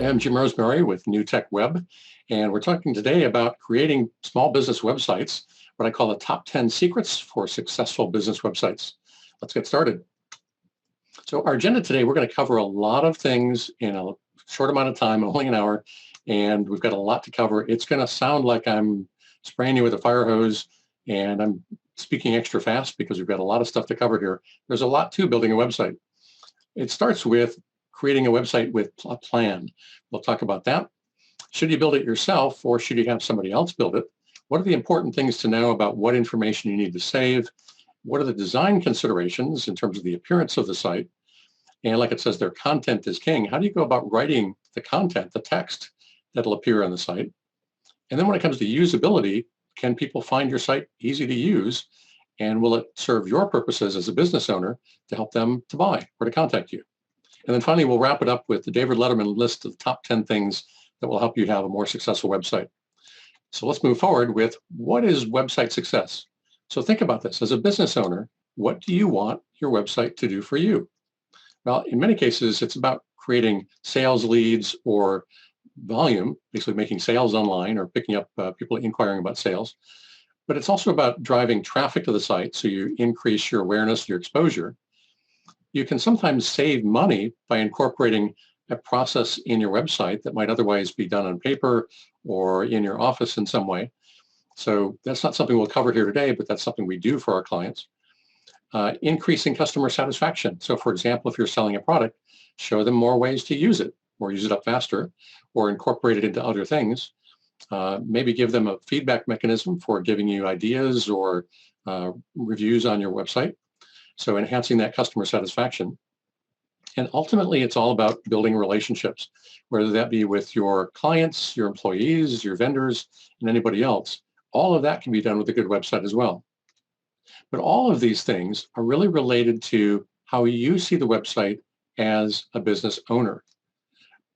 Hi, I'm Jim Rosemary with New Tech Web, and we're talking today about creating small business websites, what I call the top 10 secrets for successful business websites. Let's get started. So our agenda today, we're going to cover a lot of things in a short amount of time, only an hour, and we've got a lot to cover. It's going to sound like I'm spraying you with a fire hose, and I'm speaking extra fast because we've got a lot of stuff to cover here. There's a lot to building a website. It starts with creating a website with a plan. We'll talk about that. Should you build it yourself or should you have somebody else build it? What are the important things to know about what information you need to save? What are the design considerations in terms of the appearance of the site? And like it says there, content is king. How do you go about writing the content, the text that'll appear on the site? And then when it comes to usability, can people find your site easy to use? And will it serve your purposes as a business owner to help them to buy or to contact you? And then finally, we'll wrap it up with the David Letterman list of the top 10 things that will help you have a more successful website. So let's move forward with what is website success? So think about this. As a business owner, what do you want your website to do for you? Well, in many cases, it's about creating sales leads or volume, basically making sales online or picking up people inquiring about sales. But it's also about driving traffic to the site so you increase your awareness, your exposure. You can sometimes save money by incorporating a process in your website that might otherwise be done on paper or in your office in some way. So that's not something we'll cover here today, but that's something we do for our clients. Increasing customer satisfaction. So for example, if you're selling a product, show them more ways to use it or use it up faster or incorporate it into other things. Maybe give them a feedback mechanism for giving you ideas or reviews on your website. So enhancing that customer satisfaction. And ultimately, it's all about building relationships, whether that be with your clients, your employees, your vendors, and anybody else. All of that can be done with a good website as well. But all of these things are really related to how you see the website as a business owner.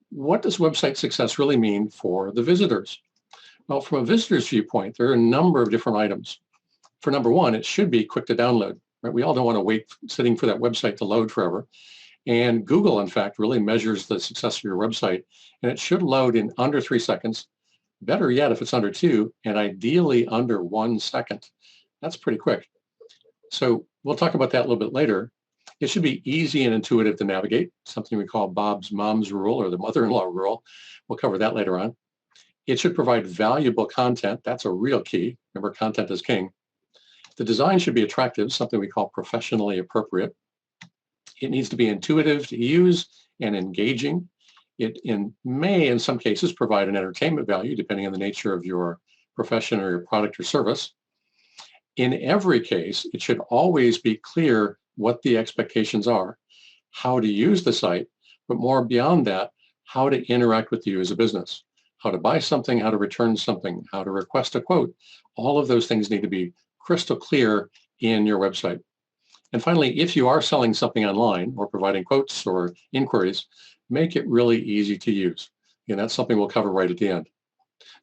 What does website success really mean for the visitors? Well, from a visitor's viewpoint, there are a number of different items. For number one, it should be quick to download. Right? We all don't want to wait sitting for that website to load forever. And Google, in fact, really measures the success of your website, and it should load in under 3 seconds. Better yet, if it's under 2, and ideally under 1 second. That's pretty quick. So we'll talk about that a little bit later. It should be easy and intuitive to navigate, something we call Bob's mom's rule or the mother-in-law rule. We'll cover that later on. It should provide valuable content. That's a real key. Remember, content is king. The design should be attractive, something we call professionally appropriate. It needs to be intuitive to use and engaging. It may, in some cases, provide an entertainment value, depending on the nature of your profession or your product or service. In every case, it should always be clear what the expectations are, how to use the site, but more beyond that, how to interact with you as a business, how to buy something, how to return something, how to request a quote. All of those things need to be crystal clear in your website. And finally, if you are selling something online or providing quotes or inquiries, make it really easy to use. And that's something we'll cover right at the end.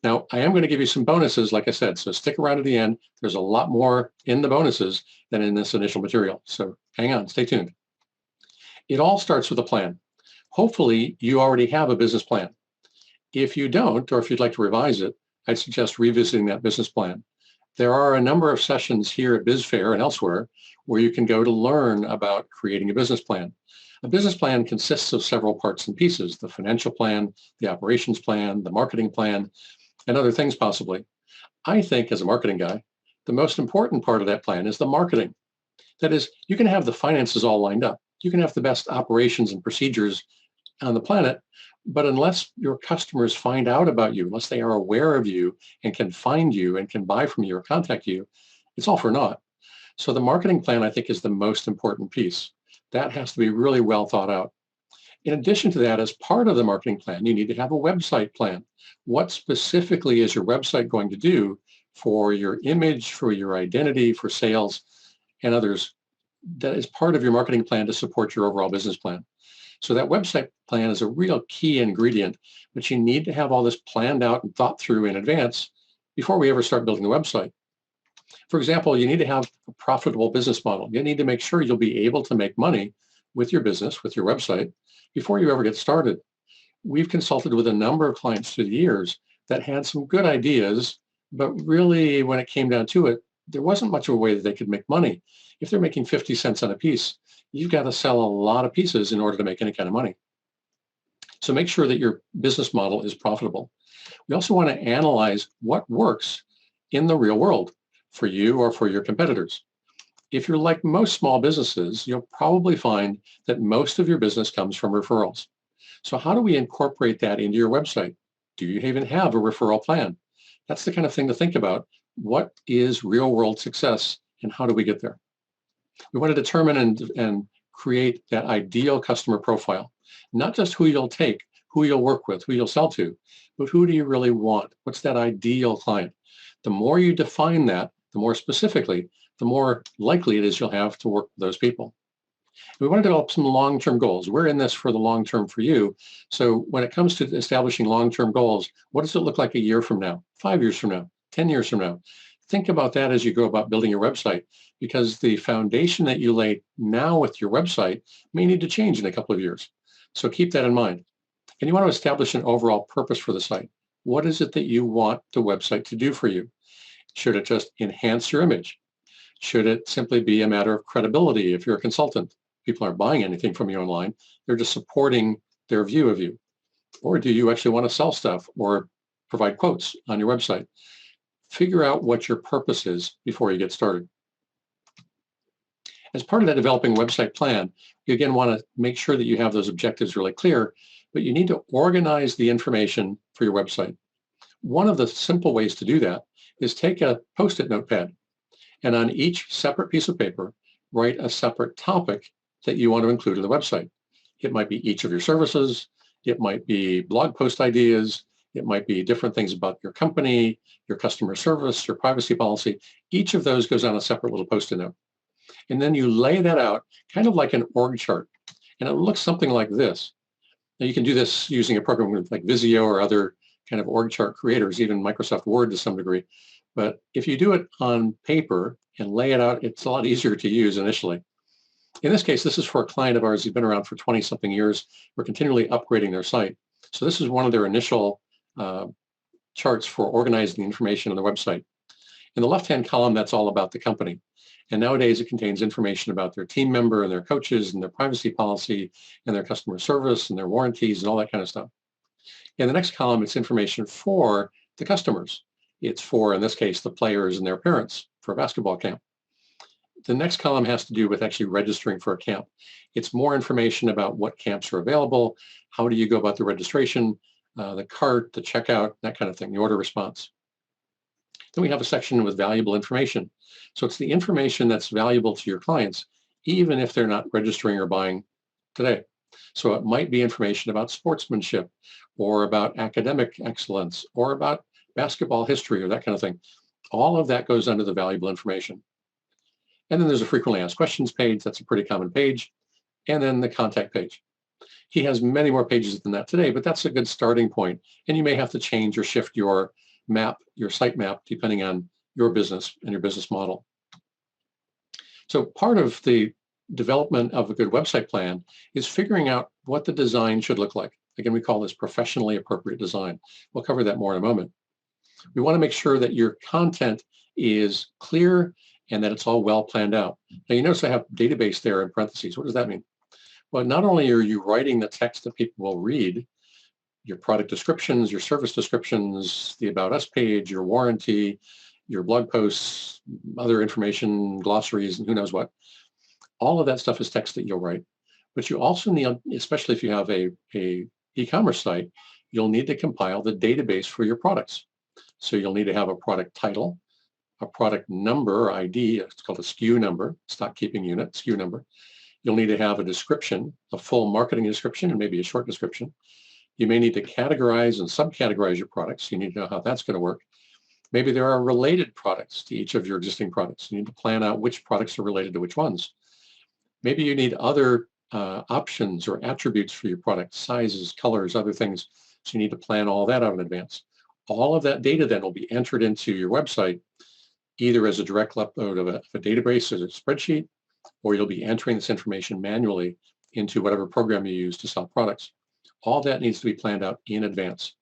Now, I am going to give you some bonuses, like I said, so stick around to the end. There's a lot more in the bonuses than in this initial material. So hang on, stay tuned. It all starts with a plan. Hopefully, you already have a business plan. If you don't, or if you'd like to revise it, I'd suggest revisiting that business plan. There are a number of sessions here at BizFair and elsewhere where you can go to learn about creating a business plan. A business plan consists of several parts and pieces: the financial plan, the operations plan, the marketing plan, and other things possibly. I think, as a marketing guy, the most important part of that plan is the marketing. That is, you can have the finances all lined up. You can have the best operations and procedures on the planet, but unless your customers find out about you, unless they are aware of you and can find you and can buy from you or contact you, it's all for naught. So the marketing plan, I think, is the most important piece. That has to be really well thought out. In addition to that, as part of the marketing plan, you need to have a website plan. What specifically is your website going to do for your image, for your identity, for sales, and others? That is part of your marketing plan to support your overall business plan. So that website plan is a real key ingredient, but you need to have all this planned out and thought through in advance before we ever start building the website. For example, you need to have a profitable business model. You need to make sure you'll be able to make money with your business, with your website, before you ever get started. We've consulted with a number of clients through the years that had some good ideas, but really when it came down to it, there wasn't much of a way that they could make money. If they're making 50 cents on a piece, you've got to sell a lot of pieces in order to make any kind of money. So make sure that your business model is profitable. We also want to analyze what works in the real world for you or for your competitors. If you're like most small businesses, you'll probably find that most of your business comes from referrals. So how do we incorporate that into your website? Do you even have a referral plan? That's the kind of thing to think about. What is real world success and how do we get there? We want to determine and create that ideal customer profile, not just who you'll take, who you'll work with, who you'll sell to, but who do you really want? What's that ideal client? The more you define that, the more specifically, the more likely it is you'll have to work with those people. We want to develop some long-term goals. We're in this for the long term for you. So when it comes to establishing long-term goals, what does it look like a year from now, 5 years from now, 10 years from now? Think about that as you go about building your website, because the foundation that you lay now with your website may need to change in a couple of years. So keep that in mind. And you want to establish an overall purpose for the site. What is it that you want the website to do for you? Should it just enhance your image? Should it simply be a matter of credibility if you're a consultant? People aren't buying anything from you online. They're just supporting their view of you. Or do you actually want to sell stuff or provide quotes on your website? Figure out what your purpose is before you get started. As part of that developing website plan, you again want to make sure that you have those objectives really clear, but you need to organize the information for your website. One of the simple ways to do that is take a Post-it notepad and on each separate piece of paper, write a separate topic that you want to include in the website. It might be each of your services. It might be blog post ideas. It might be different things about your company, your customer service, your privacy policy. Each of those goes on a separate little Post-it note. And then you lay that out kind of like an org chart. And it looks something like this. Now you can do this using a program like Visio or other kind of org chart creators, even Microsoft Word to some degree. But if you do it on paper and lay it out, it's a lot easier to use initially. In this case, this is for a client of ours who's been around for 20-something years. We're continually upgrading their site. So this is one of their initial charts for organizing the information on the website. In the left-hand column, that's all about the company. And nowadays, it contains information about their team member and their coaches and their privacy policy and their customer service and their warranties and all that kind of stuff. In the next column, it's information for the customers. It's for, in this case, the players and their parents for a basketball camp. The next column has to do with actually registering for a camp. It's more information about what camps are available, how do you go about the registration, the cart, the checkout, that kind of thing, the order response. Then we have a section with valuable information. So it's the information that's valuable to your clients, even if they're not registering or buying today. So it might be information about sportsmanship or about academic excellence or about basketball history or that kind of thing. All of that goes under the valuable information. And then there's a frequently asked questions page. That's a pretty common page. And then the contact page. He has many more pages than that today, but that's a good starting point. And you may have to change or shift your map, your site map, depending on your business and your business model. So part of the development of a good website plan is figuring out what the design should look like. Again, we call this professionally appropriate design. We'll cover that more in a moment. We want to make sure that your content is clear and that it's all well planned out. Now you notice I have database there in parentheses. What does that mean? Well, not only are you writing the text that people will read, your product descriptions, your service descriptions, the About Us page, your warranty, your blog posts, other information, glossaries, and who knows what. All of that stuff is text that you'll write. But you also need, especially if you have a e-commerce site, you'll need to compile the database for your products. So you'll need to have a product title, a product number, ID, it's called a SKU number, stock keeping unit, SKU number. You'll need to have a description, a full marketing description, and maybe a short description. You may need to categorize and subcategorize your products. You need to know how that's going to work. Maybe there are related products to each of your existing products. You need to plan out which products are related to which ones. Maybe you need other options or attributes for your product, sizes, colors, other things. So you need to plan all that out in advance. All of that data then will be entered into your website, either as a direct upload of a database as a spreadsheet, or you'll be entering this information manually into whatever program you use to sell products. All that needs to be planned out in advance.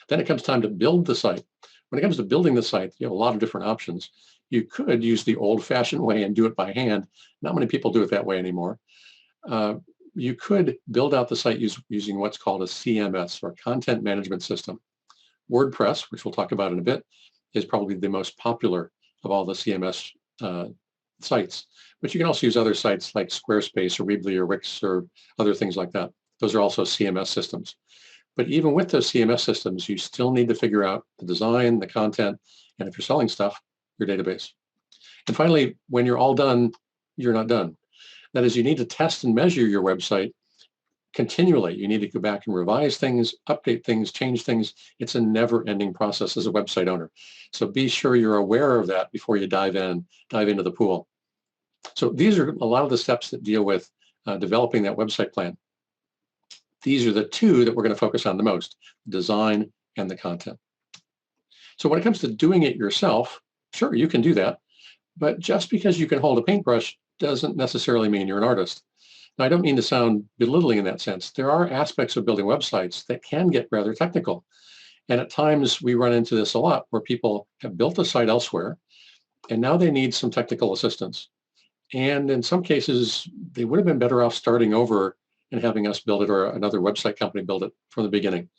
Then it comes time to build the site. When it comes to building the site, you have a lot of different options. You could use the old-fashioned way and do it by hand. Not many people do it that way anymore. You could build out the site using what's called a CMS, or content management system. WordPress, which we'll talk about in a bit, is probably the most popular of all the CMS sites. But you can also use other sites like Squarespace or Weebly or Wix or other things like that. Those are also CMS systems. But even with those CMS systems, you still need to figure out the design, the content, and if you're selling stuff, your database. And finally, when you're all done, you're not done. That is, you need to test and measure your website continually. You need to go back and revise things, update things, change things. It's a never-ending process as a website owner. So be sure you're aware of that before you dive into the pool. So these are a lot of the steps that deal with developing that website plan. These are the two that we're going to focus on the most: design and the content. So when it comes to doing it yourself, sure, you can do that. But just because you can hold a paintbrush doesn't necessarily mean you're an artist. Now, I don't mean to sound belittling in that sense. There are aspects of building websites that can get rather technical. And at times we run into this a lot, where people have built a site elsewhere and now they need some technical assistance. And in some cases, they would have been better off starting over and having us build it, or another website company build it from the beginning.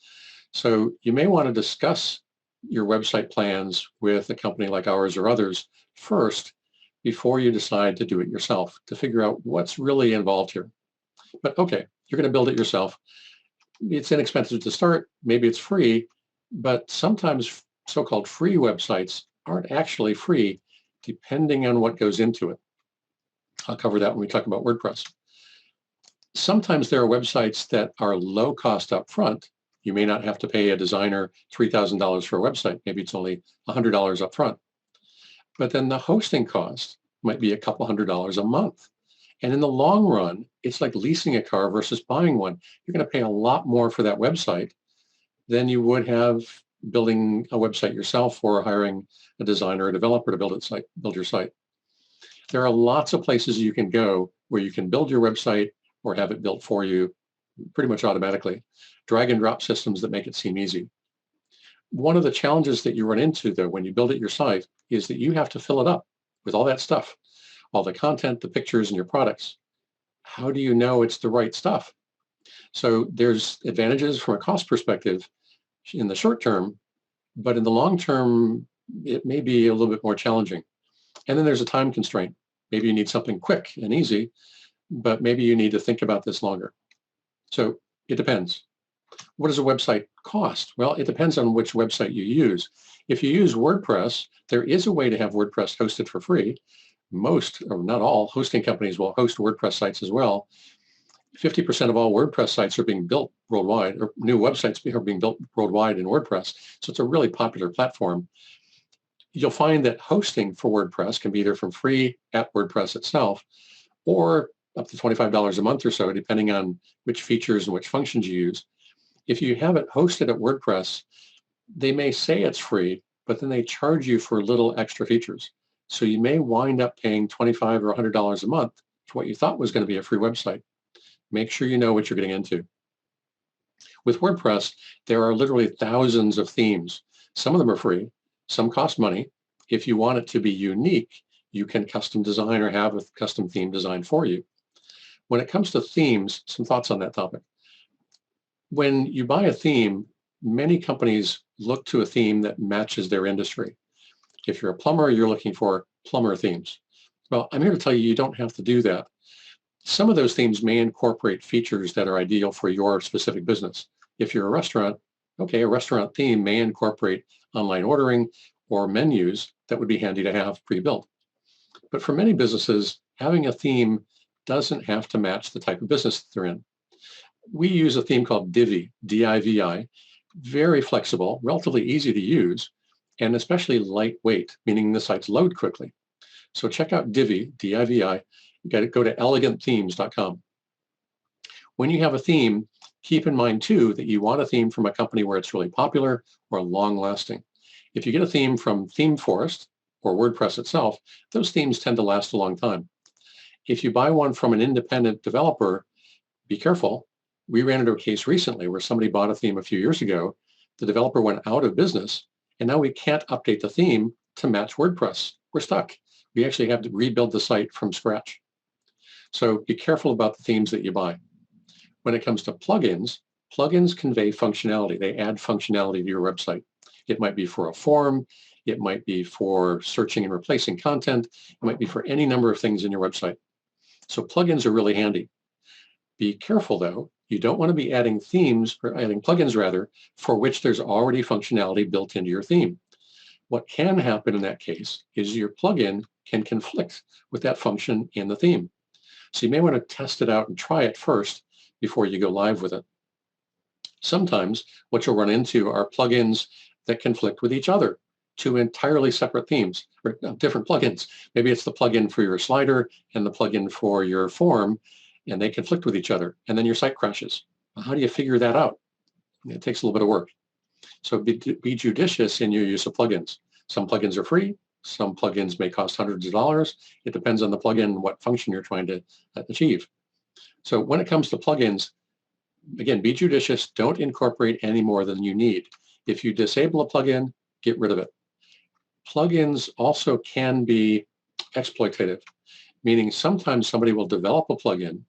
So you may want to discuss your website plans with a company like ours or others first before you decide to do it yourself, to figure out what's really involved here. But okay, you're going to build it yourself. It's inexpensive to start. Maybe it's free, but sometimes so-called free websites aren't actually free, depending on what goes into it. I'll cover that when we talk about WordPress. Sometimes there are websites that are low cost up front. You may not have to pay a designer $3,000 for a website. Maybe it's only $100 up front. But then the hosting cost might be a couple $100 a month. And in the long run, it's like leasing a car versus buying one. You're going to pay a lot more for that website than you would have building a website yourself, or hiring a designer or developer to build your site. There are lots of places you can go where you can build your website or have it built for you pretty much automatically. Drag and drop systems that make it seem easy. One of the challenges that you run into, though, when you build it your site, is that you have to fill it up with all that stuff, all the content, the pictures, and your products. How do you know it's the right stuff? So there's advantages from a cost perspective in the short term, but in the long term, it may be a little bit more challenging. And then there's a time constraint. Maybe you need something quick and easy, but maybe you need to think about this longer. So it depends. What does a website cost? Well, it depends on which website you use. If you use WordPress, there is a way to have WordPress hosted for free. Most, or not all, hosting companies will host WordPress sites as well. 50% of all WordPress sites are being built worldwide, or new websites are being built worldwide in WordPress. So it's a really popular platform. You'll find that hosting for WordPress can be either from free at WordPress itself, or up to $25 a month or so, depending on which features and which functions you use. If you have it hosted at WordPress, they may say it's free, but then they charge you for little extra features. So you may wind up paying $25 or $100 a month for what you thought was going to be a free website. Make sure you know what you're getting into. With WordPress, there are literally thousands of themes. Some of them are free, some cost money. If you want it to be unique, you can custom design or have a custom theme designed for you. When it comes to themes, some thoughts on that topic. When you buy a theme, many companies look to a theme that matches their industry. If you're a plumber, you're looking for plumber themes. Well, I'm here to tell you, you don't have to do that. Some of those themes may incorporate features that are ideal for your specific business. If you're a restaurant, okay, a restaurant theme may incorporate online ordering or menus that would be handy to have pre-built. But for many businesses, having a theme doesn't have to match the type of business that they're in. We use a theme called Divi, D-I-V-I, very flexible, relatively easy to use, and especially lightweight, meaning the sites load quickly. So check out Divi, D-I-V-I. You got to go to elegantthemes.com. When you have a theme, keep in mind too that you want a theme from a company where it's really popular or long-lasting. If you get a theme from ThemeForest or WordPress itself, those themes tend to last a long time. If you buy one from an independent developer, be careful. We ran into a case recently where somebody bought a theme a few years ago. The developer went out of business, and now we can't update the theme to match WordPress. We're stuck. We actually have to rebuild the site from scratch. So be careful about the themes that you buy. When it comes to plugins, plugins convey functionality. They add functionality to your website. It might be for a form. It might be for searching and replacing content. It might be for any number of things in your website. So plugins are really handy. Be careful though. You don't want to be adding themes, or adding plugins rather, for which there's already functionality built into your theme. What can happen in that case is your plugin can conflict with that function in the theme. So you may want to test it out and try it first before you go live with it. Sometimes what you'll run into are plugins that conflict with each other, two entirely separate themes, or different plugins. Maybe it's the plugin for your slider and the plugin for your form, and they conflict with each other, and then your site crashes. How do you figure that out? It takes a little bit of work. So be judicious in your use of plugins. Some plugins are free. Some plugins may cost hundreds of dollars. It depends on the plugin and what function you're trying to achieve. So when it comes to plugins, again, be judicious. Don't incorporate any more than you need. If you disable a plugin, get rid of it. Plugins also can be exploitative, meaning sometimes somebody will develop a plugin,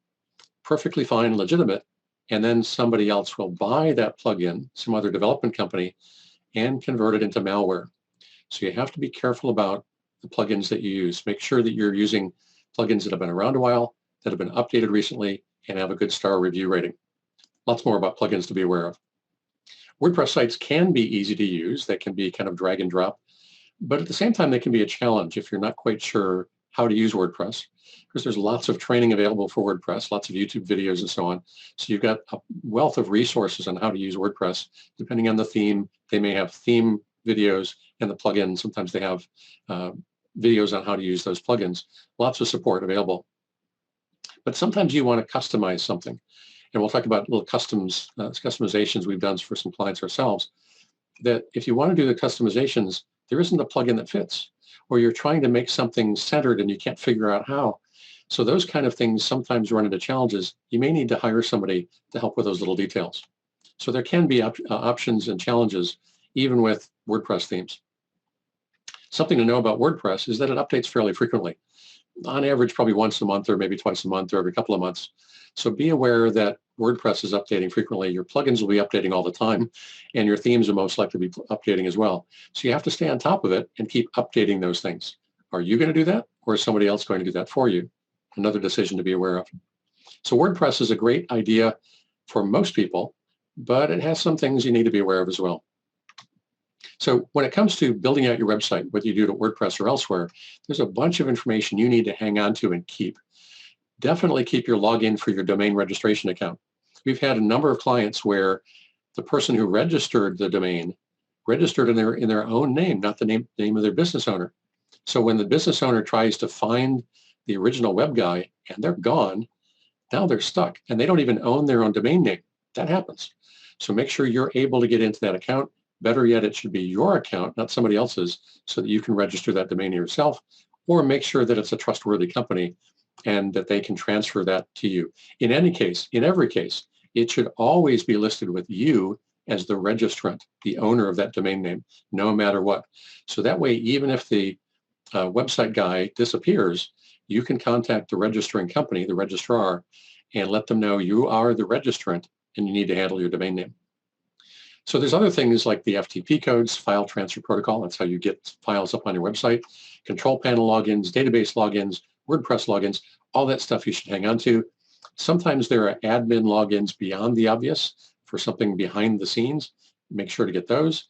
perfectly fine, legitimate, and then somebody else will buy that plugin, some other development company, and convert it into malware. So you have to be careful about the plugins that you use. Make sure that you're using plugins that have been around a while, that have been updated recently, and have a good star review rating. Lots more about plugins to be aware of. WordPress sites can be easy to use. They can be kind of drag and drop, but at the same time, they can be a challenge if you're not quite sure how to use WordPress, because there's lots of training available for WordPress, lots of YouTube videos and so on. So you've got a wealth of resources on how to use WordPress. Depending on the theme, they may have theme videos, and the plugin, sometimes they have videos on how to use those plugins. Lots of support available. But sometimes you want to customize something. And we'll talk about little customizations we've done for some clients ourselves, that if you want to do the customizations, there isn't a plugin that fits, or you're trying to make something centered and you can't figure out how. So those kind of things sometimes run into challenges. You may need to hire somebody to help with those little details. So there can be options and challenges even with WordPress themes. Something to know about WordPress is that it updates fairly frequently. On average, probably once a month or maybe twice a month or every couple of months. So be aware that WordPress is updating frequently. Your plugins will be updating all the time, and your themes are most likely to be updating as well. So you have to stay on top of it and keep updating those things. Are you going to do that, or is somebody else going to do that for you? Another decision to be aware of. So WordPress is a great idea for most people, but it has some things you need to be aware of as well. So when it comes to building out your website, whether you do it at WordPress or elsewhere, there's a bunch of information you need to hang on to and keep. Definitely keep your login for your domain registration account. We've had a number of clients where the person who registered the domain registered in their own name, not the name of their business owner. So when the business owner tries to find the original web guy and they're gone, now they're stuck and they don't even own their own domain name. That happens. So make sure you're able to get into that account. Better yet, it should be your account, not somebody else's, so that you can register that domain yourself, or make sure that it's a trustworthy company and that they can transfer that to you. In any case, in every case, it should always be listed with you as the registrant, the owner of that domain name, no matter what. So that way, even if the website guy disappears, you can contact the registering company, the registrar, and let them know you are the registrant and you need to handle your domain name. So there's other things like the FTP codes, file transfer protocol. That's how you get files up on your website. Control panel logins, database logins, WordPress logins, all that stuff you should hang on to. Sometimes there are admin logins beyond the obvious for something behind the scenes. Make sure to get those.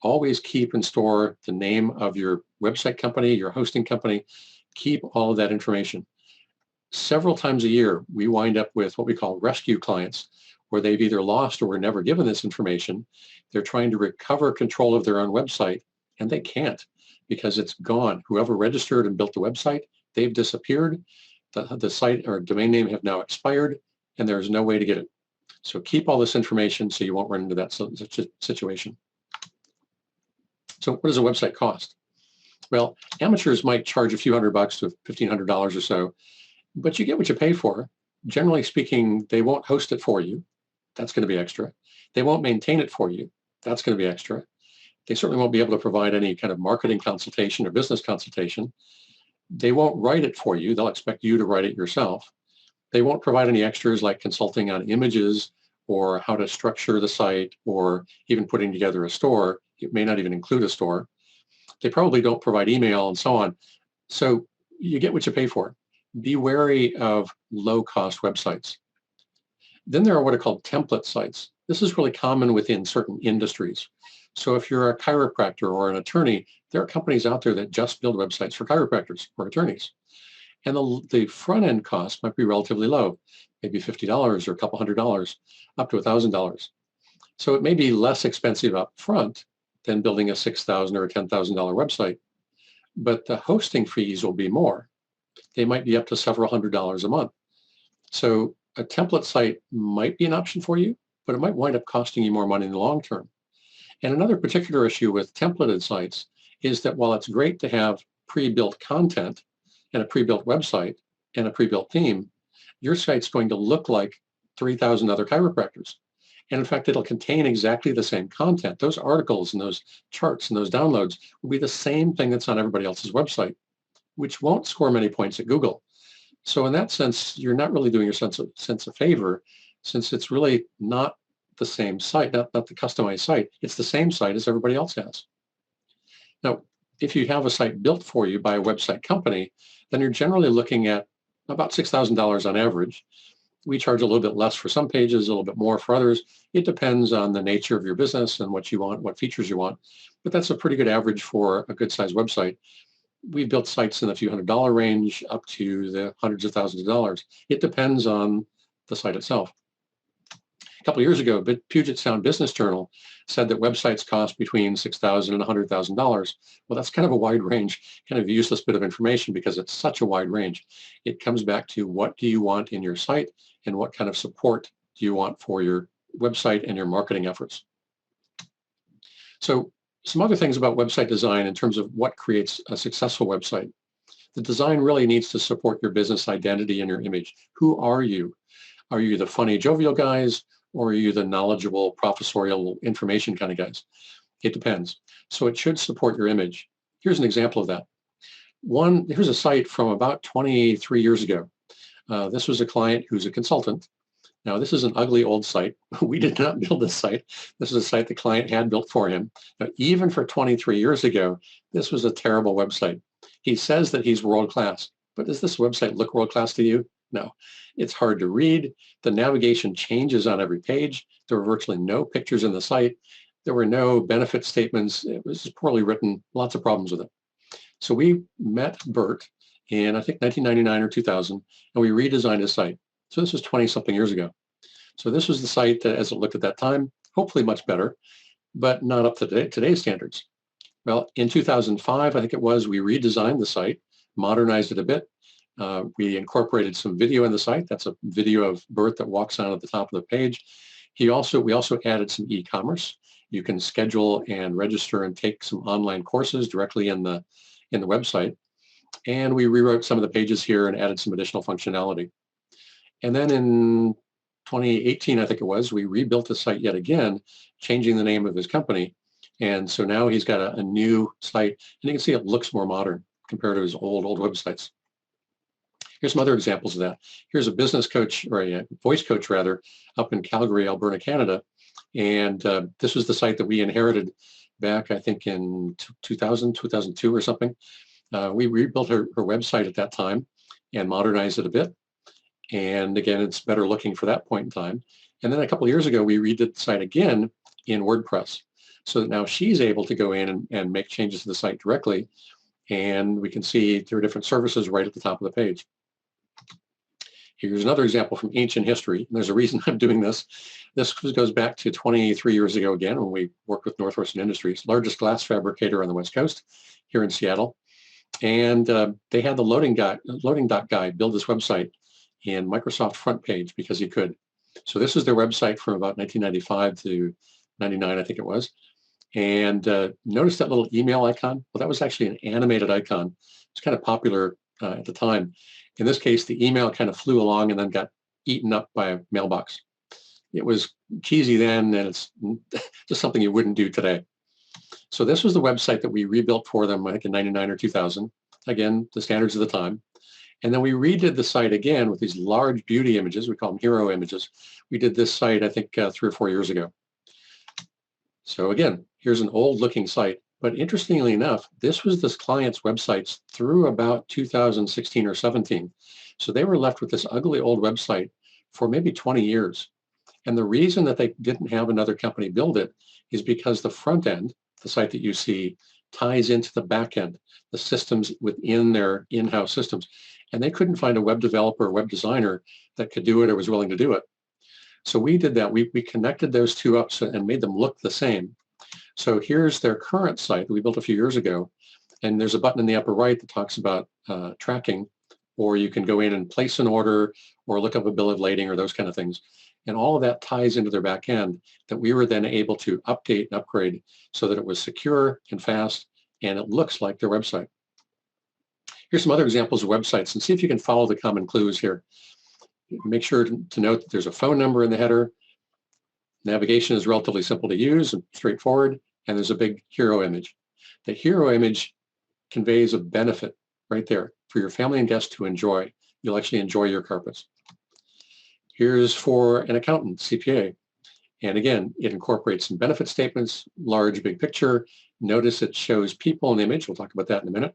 Always keep and store the name of your website company, your hosting company. Keep all of that information. Several times a year, we wind up with what we call rescue clients, where they've either lost or were never given this information. They're trying to recover control of their own website, and they can't because it's gone. Whoever registered and built the website, they've disappeared. The site or domain name have now expired, and there's no way to get it. So keep all this information so you won't run into that situation. So what does a website cost? Well, amateurs might charge a few $100 to $1,500 or so, but you get what you pay for. Generally speaking, they won't host it for you. That's going to be extra. They won't maintain it for you. That's going to be extra. They certainly won't be able to provide any kind of marketing consultation or business consultation. They won't write it for you. They'll expect you to write it yourself. They won't provide any extras like consulting on images or how to structure the site or even putting together a store. It may not even include a store. They probably don't provide email and so on. So you get what you pay for. Be wary of low-cost websites. Then there are what are called template sites. This is really common within certain industries. So if you're a chiropractor or an attorney, there are companies out there that just build websites for chiropractors or attorneys. And the front end cost might be relatively low, maybe $50 or a couple $100, up to $1,000. So it may be less expensive up front than building a $6,000 or a $10,000 website, but the hosting fees will be more. They might be up to several $100s a month. So a template site might be an option for you, but it might wind up costing you more money in the long term. And another particular issue with templated sites is that while it's great to have pre-built content and a pre-built website and a pre-built theme, your site's going to look like 3,000 other chiropractors. And in fact, it'll contain exactly the same content. Those articles and those charts and those downloads will be the same thing that's on everybody else's website, which won't score many points at Google. So in that sense, you're not really doing yourself a favor, since it's really not the same site, not the customized site. It's the same site as everybody else has. Now, if you have a site built for you by a website company, then you're generally looking at about $6,000 on average. We charge a little bit less for some pages, a little bit more for others. It depends on the nature of your business and what you want, what features you want. But that's a pretty good average for a good sized website. We've built sites in the few $100 range up to the hundreds of thousands of dollars. It depends on the site itself. A couple of years ago, Puget Sound Business Journal said that websites cost between $6,000 and $100,000. Well, that's kind of a wide range, kind of a useless bit of information because it's such a wide range. It comes back to what do you want in your site and what kind of support do you want for your website and your marketing efforts. So some other things about website design in terms of what creates a successful website. The design really needs to support your business identity and your image. Who are you? Are you the funny, jovial guys, or are you the knowledgeable, professorial information kind of guys? It depends. So it should support your image. Here's an example of that. Here's a site from about 23 years ago. This was a client who's a consultant. Now, this is an ugly old site. We did not build this site. This is a site the client had built for him. Now, even for 23 years ago, this was a terrible website. He says that he's world-class, but does this website look world-class to you? No. It's hard to read. The navigation changes on every page. There were virtually no pictures in the site. There were no benefit statements. It was poorly written, lots of problems with it. So we met Bert in, I think, 1999 or 2000, and we redesigned his site. So this was 20-something years ago. So this was the site that, as it looked at that time, hopefully much better, but not up to today's standards. Well, in 2005, I think it was, we redesigned the site, modernized it a bit. We incorporated some video in the site. That's a video of Bert that walks on at the top of the page. We also added some e-commerce. You can schedule and register and take some online courses directly in the website. And we rewrote some of the pages here and added some additional functionality. And then in 2018, I think it was, we rebuilt the site yet again, changing the name of his company. And so now he's got a new site, and you can see it looks more modern compared to his old websites. Here's some other examples of that. Here's a business coach, or a voice coach rather, up in Calgary, Alberta, Canada. And this was the site that we inherited back, I think, in 2000, 2002 or something. We rebuilt her website at that time and modernized it a bit. And again, it's better looking for that point in time. And then a couple of years ago, we redid the site again in WordPress. So that now she's able to go in and make changes to the site directly. And we can see there are different services right at the top of the page. Here's another example from ancient history. And there's a reason I'm doing this. This goes back to 23 years ago again, when we worked with Northwestern Industries, largest glass fabricator on the West Coast here in Seattle. And they had the loading dock guy build this website in Microsoft front page because he could. So this is their website from about 1995 to 99, I think it was. And notice that little email icon? Well, that was actually an animated icon. It's kind of popular at the time. In this case, the email kind of flew along and then got eaten up by a mailbox. It was cheesy then, and it's just something you wouldn't do today. So this was the website that we rebuilt for them, I think in 99 or 2000. Again, the standards of the time. And then we redid the site again with these large beauty images. We call them hero images. We did this site, I think, 3 or 4 years ago. So again, here's an old looking site. But interestingly enough, this was this client's websites through about 2016 or 17. So they were left with this ugly old website for maybe 20 years. And the reason that they didn't have another company build it is because the front end, the site that you see, ties into the back end, the systems within their in-house systems. And they couldn't find a web developer or web designer that could do it or was willing to do it. So we did that. We connected those two up and made them look the same. So here's their current site that we built a few years ago. And there's a button in the upper right that talks about tracking, or you can go in and place an order or look up a bill of lading or those kind of things. And all of that ties into their back end that we were then able to update and upgrade so that it was secure and fast and it looks like their website. Here's some other examples of websites and see if you can follow the common clues here. Make sure to note that there's a phone number in the header. Navigation is relatively simple to use and straightforward, and there's a big hero image. The hero image conveys a benefit right there for your family and guests to enjoy. You'll actually enjoy your carpets. Here's for an accountant, CPA. And again, it incorporates some benefit statements, large, big picture. Notice it shows people in the image. We'll talk about that in a minute.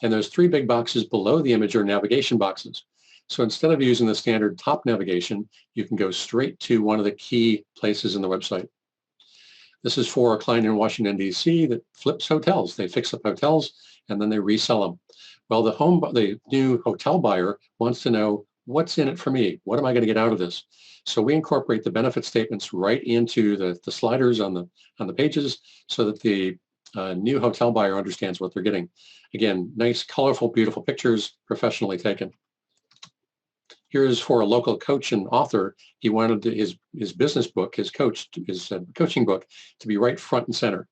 And those 3 big boxes below the image are navigation boxes. So instead of using the standard top navigation, you can go straight to one of the key places in the website. This is for a client in Washington, D.C. that flips hotels. They fix up hotels and then they resell them. Well, the new hotel buyer wants to know, what's in it for me? What am I going to get out of this? So we incorporate the benefit statements right into the sliders on the pages so that the new hotel buyer understands what they're getting. Again, nice, colorful, beautiful pictures, professionally taken. Here's for a local coach and author. He wanted his business book, his coaching book, to be right front and center.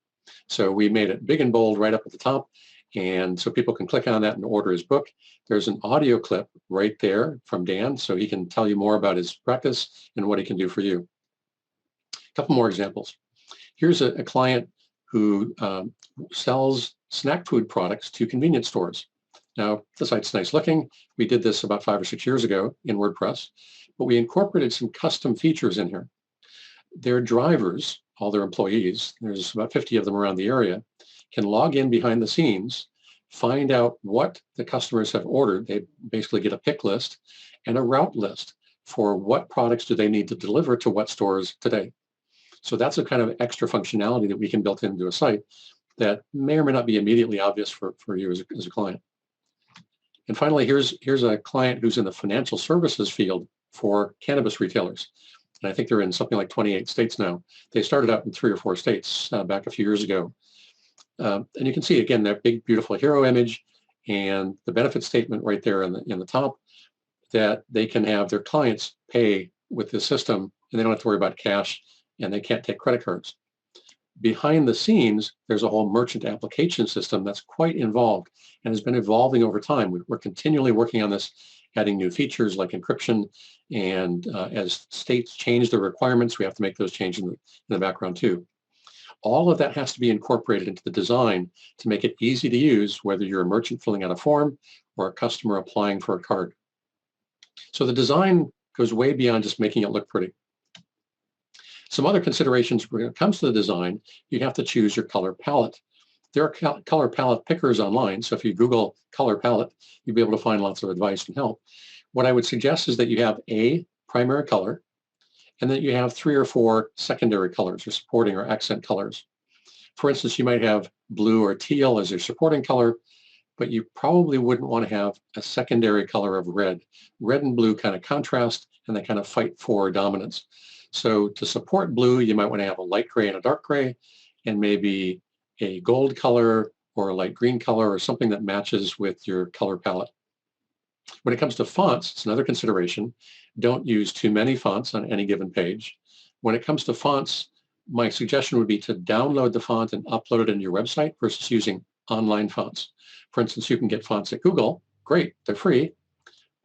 So we made it big and bold right up at the top, and so people can click on that and order his book. There's an audio clip right there from Dan, so he can tell you more about his practice and what he can do for you. A couple more examples. Here's a client who sells snack food products to convenience stores. Now, the site's nice looking. We did this about 5 or 6 years ago in WordPress, but we incorporated some custom features in here. Their drivers, all their employees, there's about 50 of them around the area, can log in behind the scenes, find out what the customers have ordered. They basically get a pick list and a route list for what products do they need to deliver to what stores today. So that's a kind of extra functionality that we can build into a site that may or may not be immediately obvious for you as a client. And finally, here's a client who's in the financial services field for cannabis retailers. And I think they're in something like 28 states now. They started out in 3 or 4 states back a few years ago. And you can see, again, that big, beautiful hero image and the benefit statement right there in the top, that they can have their clients pay with this system, and they don't have to worry about cash, and they can't take credit cards. Behind the scenes, there's a whole merchant application system that's quite involved and has been evolving over time. We're continually working on this, adding new features like encryption, and as states change their requirements, we have to make those changes in the background too. All of that has to be incorporated into the design to make it easy to use, whether you're a merchant filling out a form or a customer applying for a card. So the design goes way beyond just making it look pretty. Some other considerations when it comes to the design, you have to choose your color palette. There are color palette pickers online, so if you Google color palette, you'll be able to find lots of advice and help. What I would suggest is that you have a primary color, and that you have 3 or 4 secondary colors or supporting or accent colors. For instance, you might have blue or teal as your supporting color, but you probably wouldn't want to have a secondary color of red. Red and blue kind of contrast, and they kind of fight for dominance. So to support blue, you might want to have a light gray and a dark gray, and maybe a gold color or a light green color or something that matches with your color palette. When it comes to fonts, it's another consideration. Don't use too many fonts on any given page. When it comes to fonts, my suggestion would be to download the font and upload it into your website versus using online fonts. For instance, you can get fonts at Google. Great, they're free,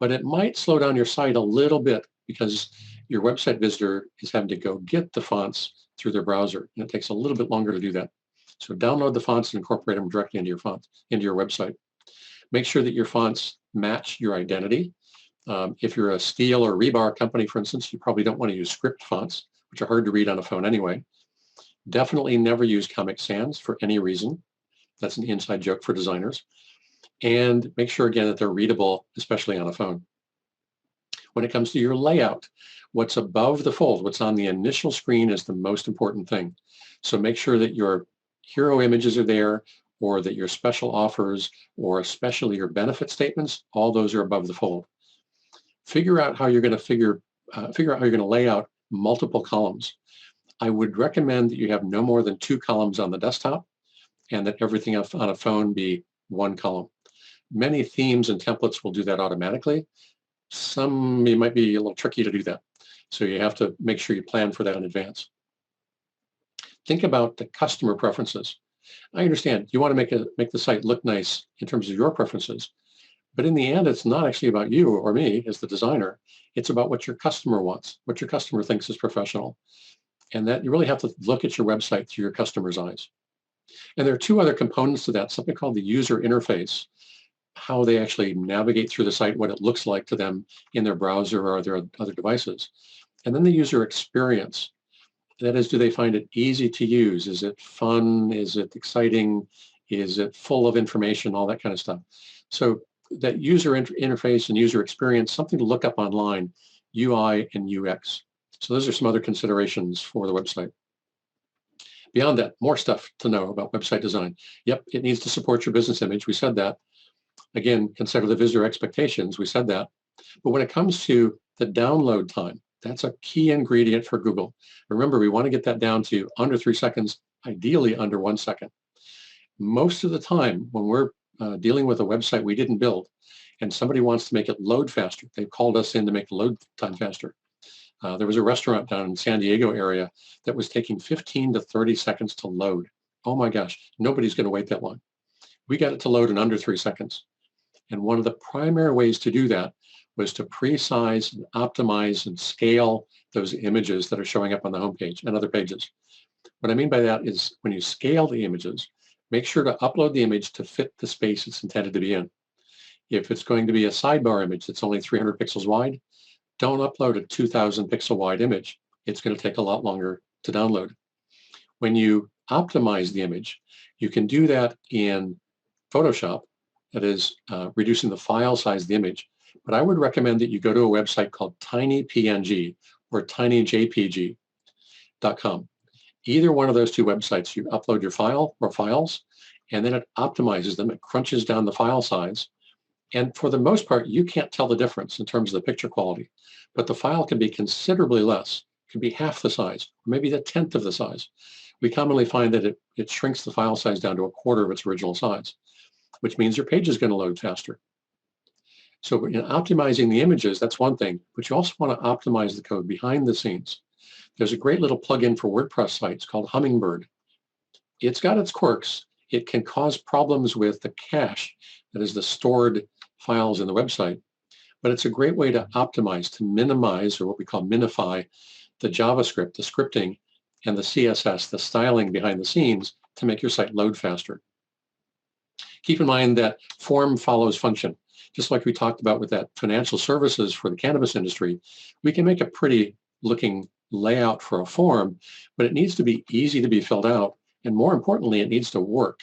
but it might slow down your site a little bit because your website visitor is having to go get the fonts through their browser, and it takes a little bit longer to do that. So download the fonts and incorporate them directly into your website. Make sure that your fonts match your identity. If you're a steel or rebar company, for instance, you probably don't want to use script fonts, which are hard to read on a phone anyway. Definitely never use Comic Sans for any reason. That's an inside joke for designers. And make sure, again, that they're readable, especially on a phone. When it comes to your layout, what's above the fold, what's on the initial screen is the most important thing. So make sure that your hero images are there, or that your special offers, or especially your benefit statements, all those are above the fold. Figure out how you're going to lay out multiple columns. I would recommend that you have no more than 2 columns on the desktop, and that everything on a phone be 1 column. Many themes and templates will do that automatically. Some, it might be a little tricky to do that. So you have to make sure you plan for that in advance. Think about the customer preferences. I understand you want to make the site look nice in terms of your preferences, but in the end, it's not actually about you or me as the designer. It's about what your customer wants, what your customer thinks is professional. And that you really have to look at your website through your customer's eyes. And there are 2 other components to that, something called the user interface, how they actually navigate through the site, what it looks like to them in their browser or their other devices. And then the user experience. That is, do they find it easy to use? Is it fun? Is it exciting? Is it full of information? All that kind of stuff. So that user interface and user experience, something to look up online, UI and UX. So those are some other considerations for the website. Beyond that, more stuff to know about website design. Yep, it needs to support your business image. We said that. Again, consider the visitor expectations. We said that. But when it comes to the download time, that's a key ingredient for Google. Remember, we want to get that down to under 3 seconds, ideally under 1 second. Most of the time, when we're dealing with a website we didn't build and somebody wants to make it load faster, they've called us in to make the load time faster. There was a restaurant down in San Diego area that was taking 15 to 30 seconds to load. Oh my gosh, nobody's going to wait that long. We got it to load in under 3 seconds. And one of the primary ways to do that was to pre-size and optimize and scale those images that are showing up on the homepage and other pages. What I mean by that is when you scale the images, make sure to upload the image to fit the space it's intended to be in. If it's going to be a sidebar image that's only 300 pixels wide, don't upload a 2,000 pixel wide image. It's going to take a lot longer to download. When you optimize the image, you can do that in Photoshop, that is reducing the file size of the image. But I would recommend that you go to a website called tinypng or tinyjpg.com. Either one of those 2 websites, you upload your file or files, and then it optimizes them. It crunches down the file size. And for the most part, you can't tell the difference in terms of the picture quality, but the file can be considerably less. It can be half the size, or maybe the 1/10 of the size. We commonly find that it shrinks the file size down to 1/4 of its original size, which means your page is going to load faster. So in optimizing the images, that's one thing, but you also want to optimize the code behind the scenes. There's a great little plugin for WordPress sites called Hummingbird. It's got its quirks. It can cause problems with the cache, that is the stored files in the website, but it's a great way to optimize, to minimize, or what we call minify, the JavaScript, the scripting, and the CSS, the styling behind the scenes to make your site load faster. Keep in mind that form follows function. Just like we talked about with that financial services for the cannabis industry, we can make a pretty looking layout for a form, but it needs to be easy to be filled out. And more importantly, it needs to work.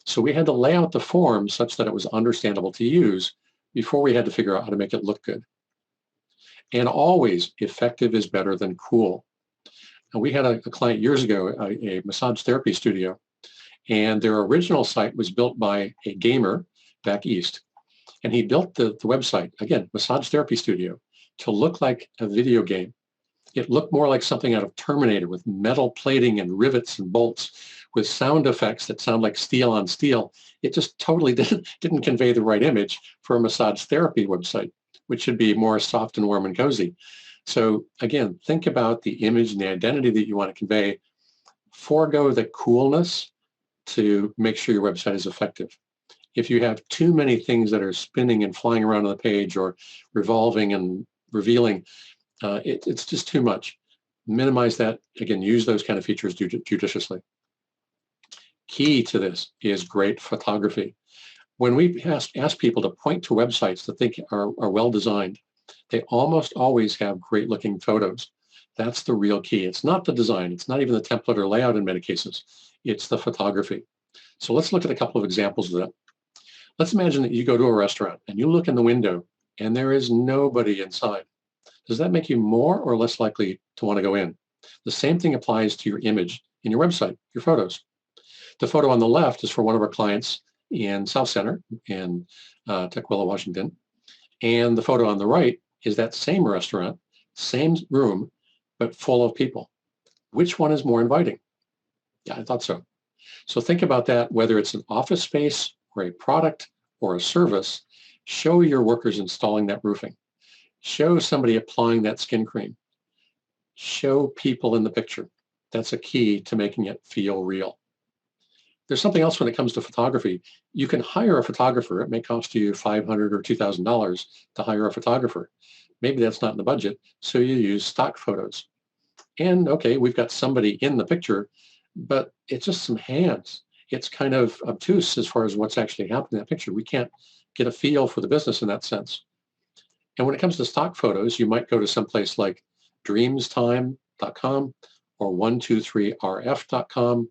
So we had to lay out the form such that it was understandable to use before we had to figure out how to make it look good. And always, effective is better than cool. And we had a client years ago, a massage therapy studio, and their original site was built by a gamer back east. And he built the website, again, massage therapy studio, to look like a video game. It looked more like something out of Terminator with metal plating and rivets and bolts with sound effects that sound like steel on steel. It just totally didn't convey the right image for a massage therapy website, which should be more soft and warm and cozy. So again, think about the image and the identity that you want to convey. Forego the coolness to make sure your website is effective. If you have too many things that are spinning and flying around on the page or revolving and revealing, It's just too much. Minimize that. Again, use those kind of features judiciously. Key to this is great photography. When we ask people to point to websites that they are well designed, they almost always have great looking photos. That's the real key. It's not the design. It's not even the template or layout in many cases. It's the photography. So let's look at a couple of examples of that. Let's imagine that you go to a restaurant and you look in the window and there is nobody inside. Does that make you more or less likely to want to go in? The same thing applies to your image in your website, your photos. The photo on the left is for one of our clients in South Center in Tukwila, Washington. And the photo on the right is that same restaurant, same room, but full of people. Which one is more inviting? Yeah, I thought so. So think about that, whether it's an office space or a product or a service, show your workers installing that roofing. Show somebody applying that skin cream. Show people in the picture. That's a key to making it feel real. There's something else when it comes to photography. You can hire a photographer. It may cost you $500 or $2,000 to hire a photographer. Maybe that's not in the budget, so you use stock photos. And okay, we've got somebody in the picture, but it's just some hands. It's kind of obtuse as far as what's actually happening in that picture. We can't get a feel for the business in that sense. And when it comes to stock photos, you might go to someplace like dreamstime.com or 123rf.com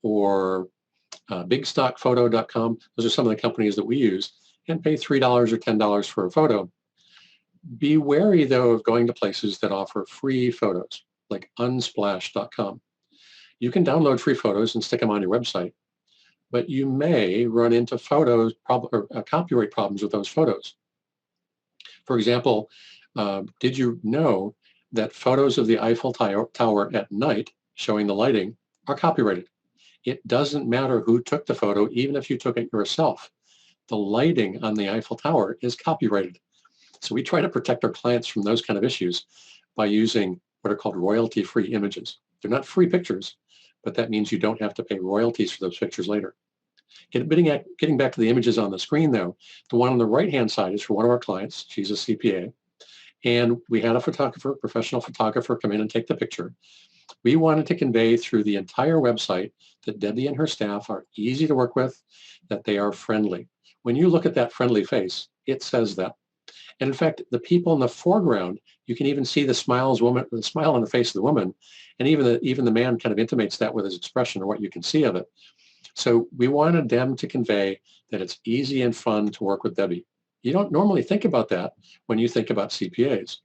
or bigstockphoto.com. Those are some of the companies that we use, and pay $3 or $10 for a photo. Be wary, though, of going to places that offer free photos, like unsplash.com. You can download free photos and stick them on your website, but you may run into copyright problems with those photos. For example, did you know that photos of the Eiffel Tower at night showing the lighting are copyrighted? It doesn't matter who took the photo, even if you took it yourself. The lighting on the Eiffel Tower is copyrighted. So we try to protect our clients from those kind of issues by using what are called royalty-free images. They're not free pictures, but that means you don't have to pay royalties for those pictures later. Getting back to the images on the screen, though, the one on the right-hand side is for one of our clients. She's a CPA. And we had a professional photographer come in and take the picture. We wanted to convey through the entire website that Debbie and her staff are easy to work with, that they are friendly. When you look at that friendly face, it says that. And in fact, the people in the foreground, you can even see the smile on the face of the woman, and even the man kind of intimates that with his expression or what you can see of it. So we wanted them to convey that it's easy and fun to work with Debbie. You don't normally think about that when you think about CPAs.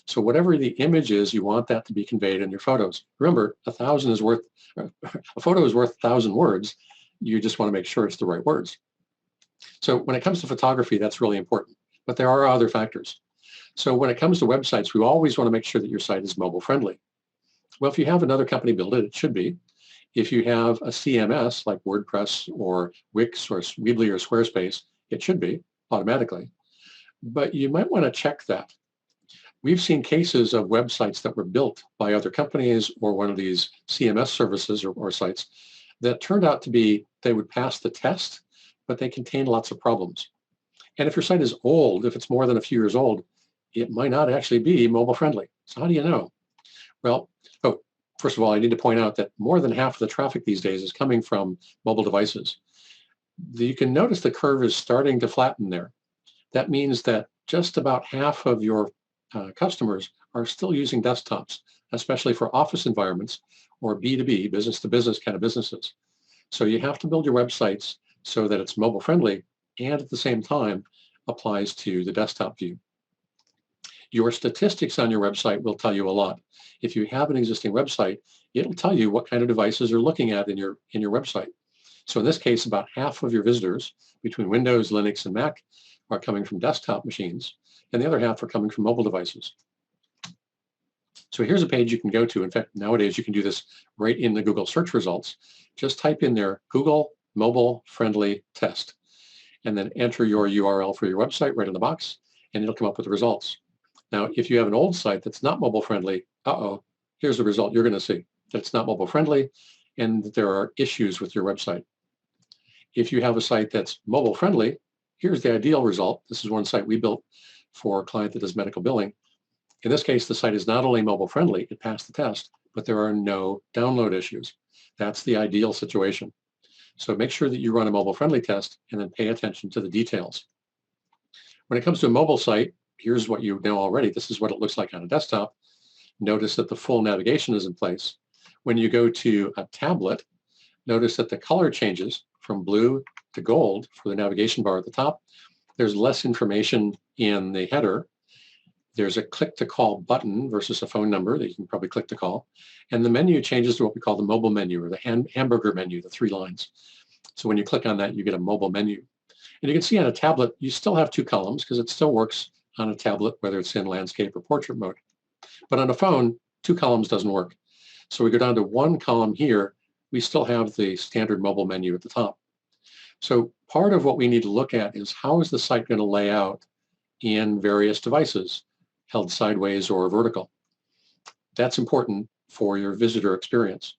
So whatever the image is, you want that to be conveyed in your photos. Remember, a photo is worth 1,000 words. You just want to make sure it's the right words. So when it comes to photography, that's really important. But there are other factors. So when it comes to websites, we always want to make sure that your site is mobile friendly. Well, if you have another company build it, it should be. If you have a CMS like WordPress or Wix or Weebly or Squarespace, it should be automatically. But you might want to check that. We've seen cases of websites that were built by other companies or one of these CMS services or sites that turned out to be, they would pass the test, but they contain lots of problems. And if your site is old, if it's more than a few years old, it might not actually be mobile friendly. So how do you know? Well, first of all, I need to point out that more than half of the traffic these days is coming from mobile devices. You can notice the curve is starting to flatten there. That means that just about half of your customers are still using desktops, especially for office environments or B2B, business to business kind of businesses. So you have to build your websites so that it's mobile friendly and at the same time applies to the desktop view. Your statistics on your website will tell you a lot. If you have an existing website, it'll tell you what kind of devices you're looking at in your website. So in this case, about half of your visitors between Windows, Linux, and Mac are coming from desktop machines, and the other half are coming from mobile devices. So here's a page you can go to. In fact, nowadays you can do this right in the Google search results. Just type in there, Google mobile friendly test, and then enter your URL for your website right in the box, and it'll come up with the results. Now, if you have an old site that's not mobile friendly, here's the result you're going to see, that it's not mobile friendly and that there are issues with your website. If you have a site that's mobile friendly, here's the ideal result. This is one site we built for a client that does medical billing. In this case, the site is not only mobile friendly, it passed the test, but there are no download issues. That's the ideal situation. So make sure that you run a mobile friendly test and then pay attention to the details. When it comes to a mobile site, here's what you know already. This is what it looks like on a desktop. Notice that the full navigation is in place. When you go to a tablet, notice that the color changes from blue to gold for the navigation bar at the top. There's less information in the header. There's a click to call button versus a phone number that you can probably click to call. And the menu changes to what we call the mobile menu, or the hamburger menu, the 3 lines. So when you click on that, you get a mobile menu. And you can see on a tablet, you still have 2 columns because it still works on a tablet, whether it's in landscape or portrait mode. But on a phone, 2 columns doesn't work. So we go down to 1 column here. We still have the standard mobile menu at the top. So part of what we need to look at is how is the site going to lay out in various devices, held sideways or vertical. That's important for your visitor experience.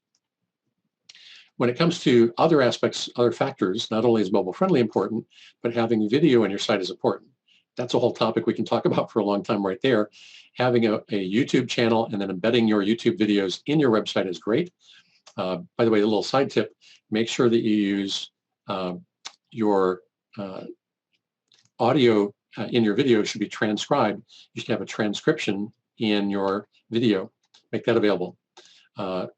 When it comes to other aspects, other factors, not only is mobile friendly important, but having video on your site is important. That's a whole topic we can talk about for a long time right there. Having a YouTube channel and then embedding your YouTube videos in your website is great. By the way, a little side tip, make sure that you use your audio in your video should be transcribed. You should have a transcription in your video. Make that available.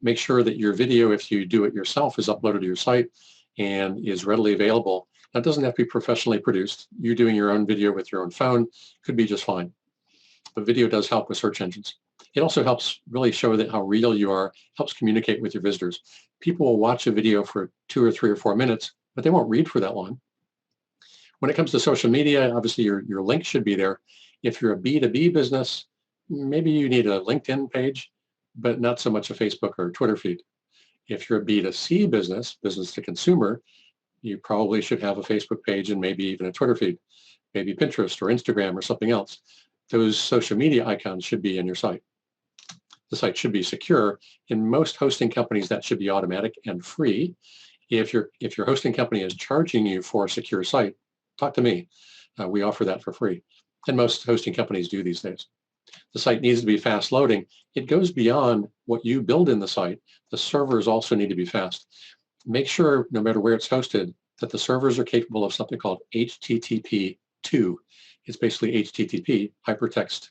Make sure that your video, if you do it yourself, is uploaded to your site and is readily available. That doesn't have to be professionally produced. You doing your own video with your own phone could be just fine. But video does help with search engines. It also helps really show that how real you are, helps communicate with your visitors. People will watch a video for 2 or 3 or 4 minutes, but they won't read for that long. When it comes to social media, obviously your link should be there. If you're a B2B business, maybe you need a LinkedIn page, but not so much a Facebook or Twitter feed. If you're a B2C business, business to consumer, you probably should have a Facebook page and maybe even a Twitter feed, maybe Pinterest or Instagram or something else. Those social media icons should be in your site. The site should be secure. In most hosting companies, that should be automatic and free. If your hosting company is charging you for a secure site, talk to me. We offer that for free. And most hosting companies do these days. The site needs to be fast loading. It goes beyond what you build in the site. The servers also need to be fast. Make sure, no matter where it's hosted, that the servers are capable of something called HTTP2. It's basically HTTP, Hypertext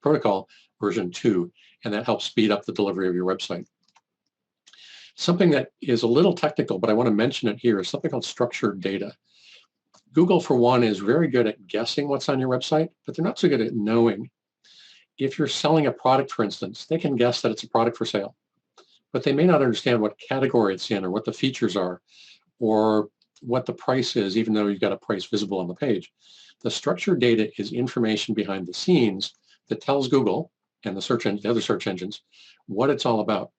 Protocol version 2, and that helps speed up the delivery of your website. Something that is a little technical, but I want to mention it here, is something called structured data. Google, for one, is very good at guessing what's on your website, but they're not so good at knowing. If you're selling a product, for instance, they can guess that it's a product for sale, but they may not understand what category it's in or what the features are or what the price is, even though you've got a price visible on the page. The structured data is information behind the scenes that tells Google and the other search engines what it's all about.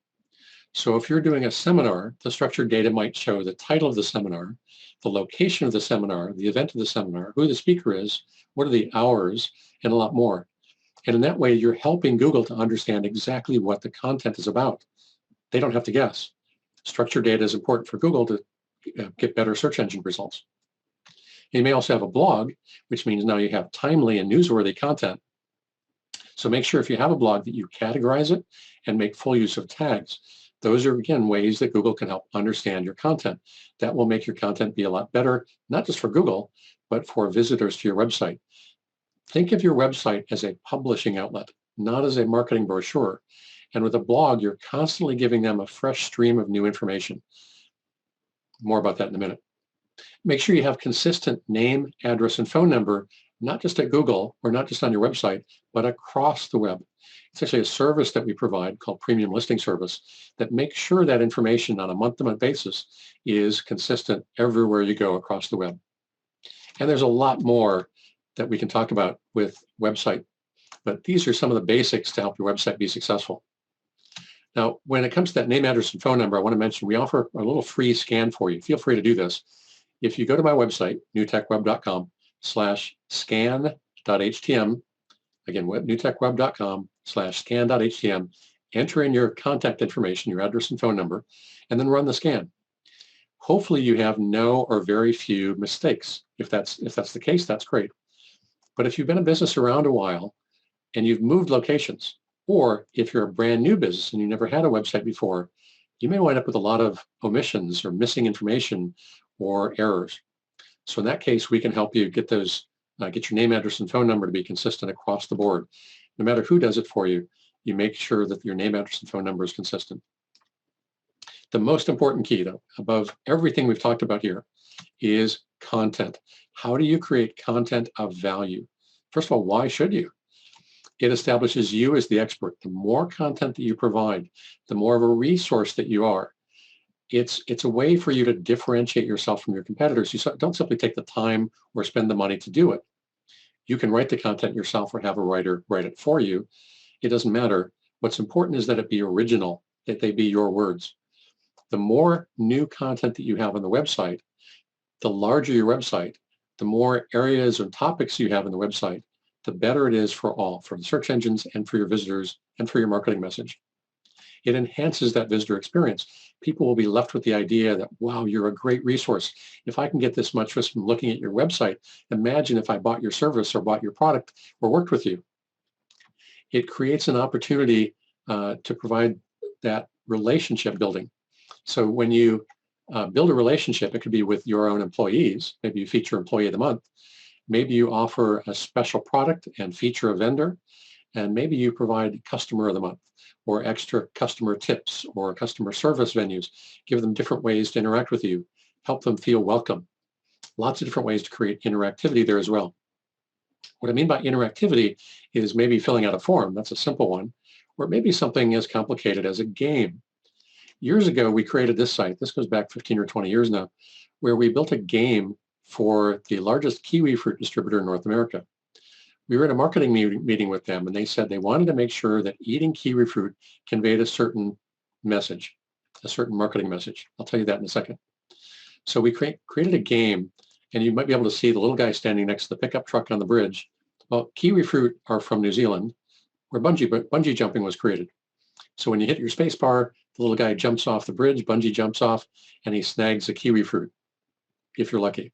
So if you're doing a seminar, the structured data might show the title of the seminar, the location of the seminar, the event of the seminar, who the speaker is, what are the hours, and a lot more. And in that way, you're helping Google to understand exactly what the content is about. They don't have to guess. Structured data is important for Google to get better search engine results. You may also have a blog, which means now you have timely and newsworthy content. So make sure if you have a blog that you categorize it and make full use of tags. Those are, again, ways that Google can help understand your content. That will make your content be a lot better, not just for Google, but for visitors to your website. Think of your website as a publishing outlet, not as a marketing brochure. And with a blog, you're constantly giving them a fresh stream of new information. More about that in a minute. Make sure you have consistent name, address, and phone number, not just at Google or not just on your website, but across the web. It's actually a service that we provide called Premium Listing Service that makes sure that information on a month-to-month basis is consistent everywhere you go across the web. And there's a lot more that we can talk about with website, but these are some of the basics to help your website be successful. Now, when it comes to that name, address, and phone number, I want to mention we offer a little free scan for you. Feel free to do this. If you go to my website, newtechweb.com/scan.htm, again, newtechweb.com/scan.htm, enter in your contact information, your address and phone number, and then run the scan. Hopefully you have no or very few mistakes. If that's the case, that's great. But if you've been in business around a while, and you've moved locations, or if you're a brand new business and you never had a website before, you may wind up with a lot of omissions or missing information or errors. So in that case, we can help you get those, get your name, address, and phone number to be consistent across the board. No matter who does it for you, you make sure that your name, address, and phone number is consistent. The most important key, though, above everything we've talked about here, is content. How do you create content of value? First of all, why should you? It establishes you as the expert. The more content that you provide, the more of a resource that you are. It's a way for you to differentiate yourself from your competitors. You don't simply take the time or spend the money to do it. You can write the content yourself or have a writer write it for you. It doesn't matter. What's important is that it be original, that they be your words. The more new content that you have on the website, the larger your website, the more areas and topics you have on the website, the better it is for all, for the search engines and for your visitors and for your marketing message. It enhances that visitor experience. People will be left with the idea that, wow, you're a great resource. If I can get this much just from looking at your website, imagine if I bought your service or bought your product or worked with you. It creates an opportunity to provide that relationship building. So when you build a relationship, it could be with your own employees. Maybe you feature Employee of the Month. Maybe you offer a special product and feature a vendor. And maybe you provide Customer of the Month or extra customer tips or customer service venues. Give them different ways to interact with you. Help them feel welcome. Lots of different ways to create interactivity there as well. What I mean by interactivity is maybe filling out a form. That's a simple one. Or maybe something as complicated as a game. Years ago, we created this site. This goes back 15 or 20 years now, where we built a game for the largest kiwi fruit distributor in North America. We were at a marketing meeting with them, and they said they wanted to make sure that eating kiwi fruit conveyed a certain message, a certain marketing message. I'll tell you that in a second. So we created a game, and you might be able to see the little guy standing next to the pickup truck on the bridge. Well, kiwi fruit are from New Zealand, where bungee jumping was created. So when you hit your space bar, the little guy jumps off the bridge, bungee jumps off, and he snags a kiwi fruit, if you're lucky.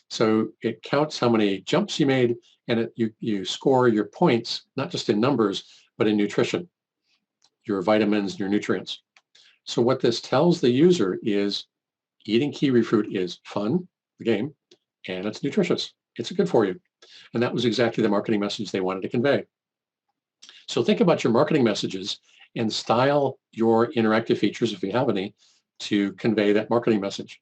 So it counts how many jumps you made, and you score your points, not just in numbers, but in nutrition, your vitamins and your nutrients. So what this tells the user is eating kiwi fruit is fun, the game, and it's nutritious. It's good for you. And that was exactly the marketing message they wanted to convey. So think about your marketing messages and style your interactive features, if you have any, to convey that marketing message.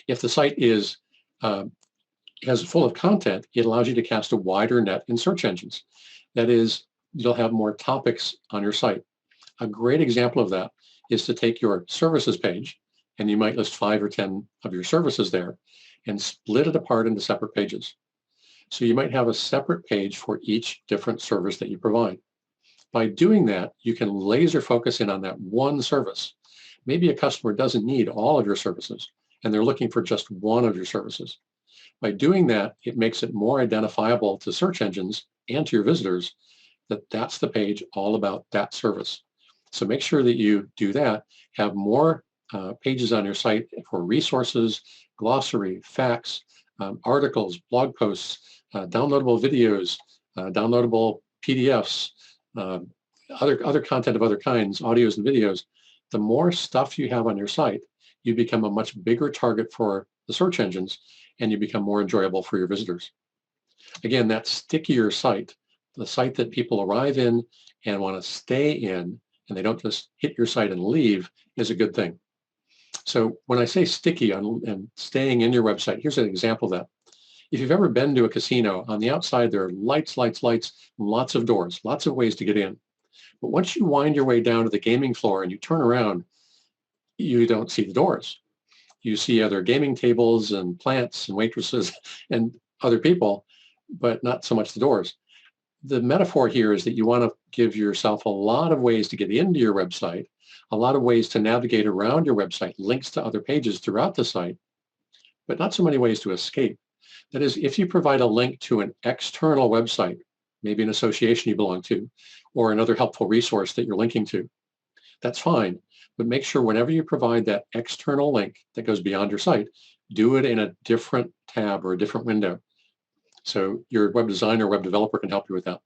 If the site is full of content, it allows you to cast a wider net in search engines. That is, you'll have more topics on your site. A great example of that is to take your services page, and you might list 5 or 10 of your services there, and split it apart into separate pages. So you might have a separate page for each different service that you provide. By doing that, you can laser focus in on that one service. Maybe a customer doesn't need all of your services, and they're looking for just one of your services. By doing that, it makes it more identifiable to search engines and to your visitors that that's the page all about that service. So make sure that you do that. Have more pages on your site for resources, glossary, facts, articles, blog posts, downloadable videos, downloadable PDFs, other content of other kinds, audios and videos. The more stuff you have on your site, you become a much bigger target for the search engines, and you become more enjoyable for your visitors. Again, that stickier site, the site that people arrive in and want to stay in, and they don't just hit your site and leave, is a good thing. So when I say sticky and staying in your website, here's an example of that. If you've ever been to a casino, on the outside there are lights, lots of doors, lots of ways to get in. But once you wind your way down to the gaming floor and you turn around, you don't see the doors. You see other gaming tables and plants and waitresses and other people, but not so much the doors. The metaphor here is that you want to give yourself a lot of ways to get into your website, a lot of ways to navigate around your website, links to other pages throughout the site, but not so many ways to escape. That is, if you provide a link to an external website, maybe an association you belong to, or another helpful resource that you're linking to, that's fine. But make sure whenever you provide that external link that goes beyond your site, do it in a different tab or a different window. So your web designer, web developer can help you with that.